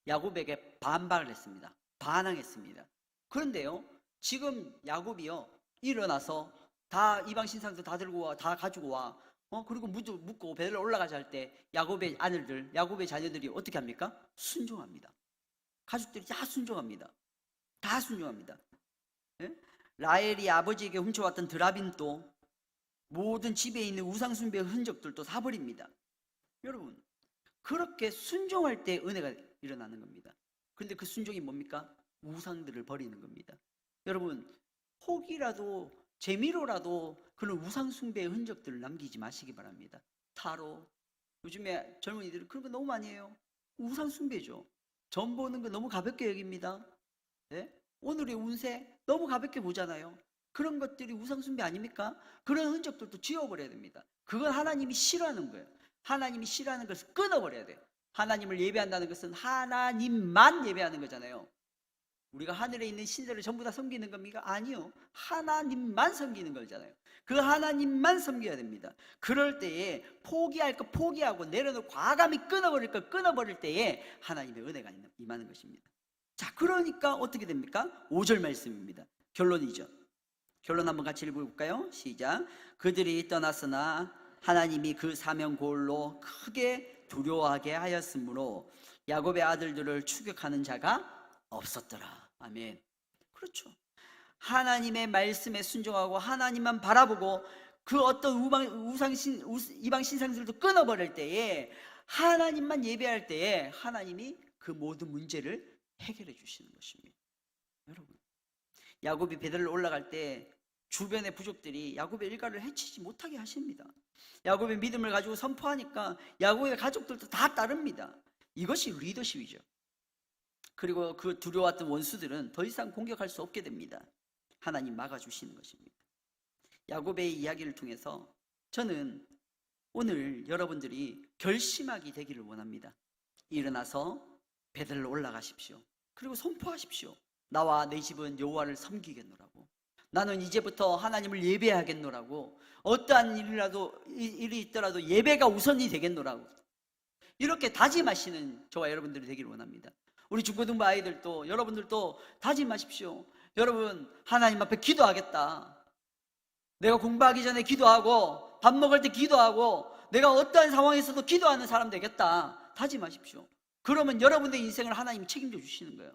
A: 야곱에게 반발을 했습니다. 반항했습니다. 그런데요, 지금 야곱이요 일어나서 다 이방 신상들 다 들고 와, 다 가지고 와, 그리고 묻고 배를 올라가자 할 때 야곱의 아들들, 야곱의 자녀들이 어떻게 합니까? 순종합니다. 가족들이 다 순종합니다. 다 순종합니다. 예? 라헬이 아버지에게 훔쳐왔던 드라빈도, 모든 집에 있는 우상 숭배의 흔적들도 다 버립니다. 여러분, 그렇게 순종할 때 은혜가 일어나는 겁니다. 그런데 그 순종이 뭡니까? 우상들을 버리는 겁니다. 여러분 혹이라도 재미로라도 그런 우상숭배의 흔적들을 남기지 마시기 바랍니다. 타로, 요즘에 젊은이들은 그런 거 너무 많이 해요. 우상숭배죠. 점 보는 거 너무 가볍게 여깁니다. 네? 오늘의 운세 너무 가볍게 보잖아요. 그런 것들이 우상숭배 아닙니까? 그런 흔적들도 지워버려야 됩니다. 그건 하나님이 싫어하는 거예요. 하나님이 싫어하는 것을 끊어버려야 돼요. 하나님을 예배한다는 것은 하나님만 예배하는 거잖아요. 우리가 하늘에 있는 신들을 전부 다 섬기는 겁니까? 아니요. 하나님만 섬기는 거잖아요. 그 하나님만 섬겨야 됩니다. 그럴 때에 포기할 거 포기하고 내려놓고 과감히 끊어버릴 거 끊어버릴 때에 하나님의 은혜가 임하는 것입니다. 자, 그러니까 어떻게 됩니까? 5절 말씀입니다. 결론이죠. 결론 한번 같이 읽어볼까요? 시작. 그들이 떠났으나 하나님이 그 사명 고을로 크게 두려워하게 하였으므로 야곱의 아들들을 추격하는 자가 없었더라. 아멘. 그렇죠. 하나님의 말씀에 순종하고 하나님만 바라보고 그 어떤 이방 신상들도 끊어버릴 때에 하나님만 예배할 때에 하나님이 그 모든 문제를 해결해 주시는 것입니다. 여러분, 야곱이 베들레 올라갈 때 주변의 부족들이 야곱의 일가를 해치지 못하게 하십니다. 야곱의 믿음을 가지고 선포하니까 야곱의 가족들도 다 따릅니다. 이것이 리더십이죠. 그리고 그 두려워했던 원수들은 더 이상 공격할 수 없게 됩니다. 하나님 막아주시는 것입니다. 야곱의 이야기를 통해서 저는 오늘 여러분들이 결심하게 되기를 원합니다. 일어나서 베들레 올라가십시오. 그리고 선포하십시오. 나와 내 집은 여호와를 섬기겠노라고. 나는 이제부터 하나님을 예배하겠노라고. 어떠한 일이 있더라도 예배가 우선이 되겠노라고. 이렇게 다짐하시는 저와 여러분들이 되기를 원합니다. 우리 중고등부 아이들도 여러분들도 다짐하십시오. 여러분, 하나님 앞에 기도하겠다. 내가 공부하기 전에 기도하고 밥 먹을 때 기도하고 내가 어떠한 상황에서도 기도하는 사람 되겠다. 다짐하십시오. 그러면 여러분의 인생을 하나님이 책임져 주시는 거예요.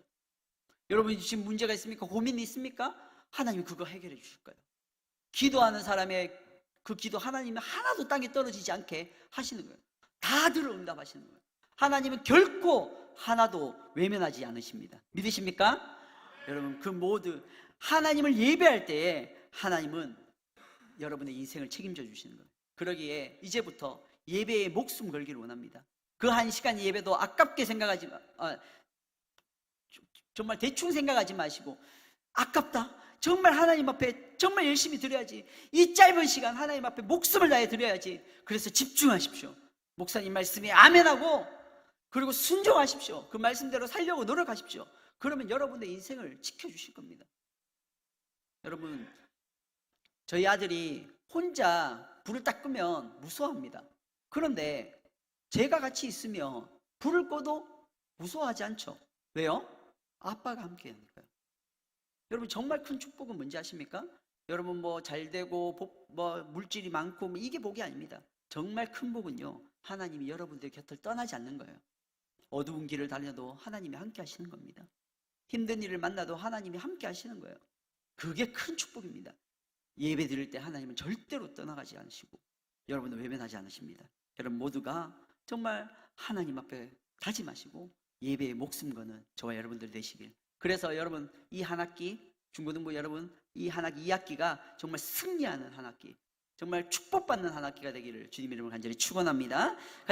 A: 여러분이 지금 문제가 있습니까? 고민이 있습니까? 하나님이 그거 해결해 주실 거예요. 기도하는 사람의 그 기도 하나님이 하나도 땅에 떨어지지 않게 하시는 거예요. 다 들어 응답하시는 거예요. 하나님은 결코 하나도 외면하지 않으십니다. 믿으십니까? 여러분, 그 모두 하나님을 예배할 때에 하나님은 여러분의 인생을 책임져 주시는 거예요. 그러기에 이제부터 예배에 목숨 걸기를 원합니다. 그 한 시간 예배도 아깝게 생각하지 정말 대충 생각하지 마시고 아깝다. 정말 하나님 앞에 정말 열심히 드려야지. 이 짧은 시간 하나님 앞에 목숨을 다해 드려야지. 그래서 집중하십시오. 목사님 말씀에 아멘하고 그리고 순종하십시오. 그 말씀대로 살려고 노력하십시오. 그러면 여러분의 인생을 지켜주실 겁니다. 여러분, 저희 아들이 혼자 불을 딱 끄면 무서워합니다. 그런데 제가 같이 있으면 불을 꺼도 무서워하지 않죠. 왜요? 아빠가 함께 하니까요. 여러분, 정말 큰 축복은 뭔지 아십니까? 여러분 잘 되고 물질이 많고 이게 복이 아닙니다. 정말 큰 복은요, 하나님이 여러분들 곁을 떠나지 않는 거예요. 어두운 길을 달려도 하나님이 함께 하시는 겁니다. 힘든 일을 만나도 하나님이 함께 하시는 거예요. 그게 큰 축복입니다. 예배 드릴 때 하나님은 절대로 떠나가지 않으시고 여러분은 외면하지 않으십니다. 여러분 모두가 정말 하나님 앞에 다짐하시고 예배에 목숨 거는 저와 여러분들 되시길. 그래서 여러분, 이 한 학기, 중고등부 여러분, 이 한 학기, 2학기가 정말 승리하는 한 학기, 정말 축복받는 한 학기가 되기를 주님 이름으로 간절히 축원합니다.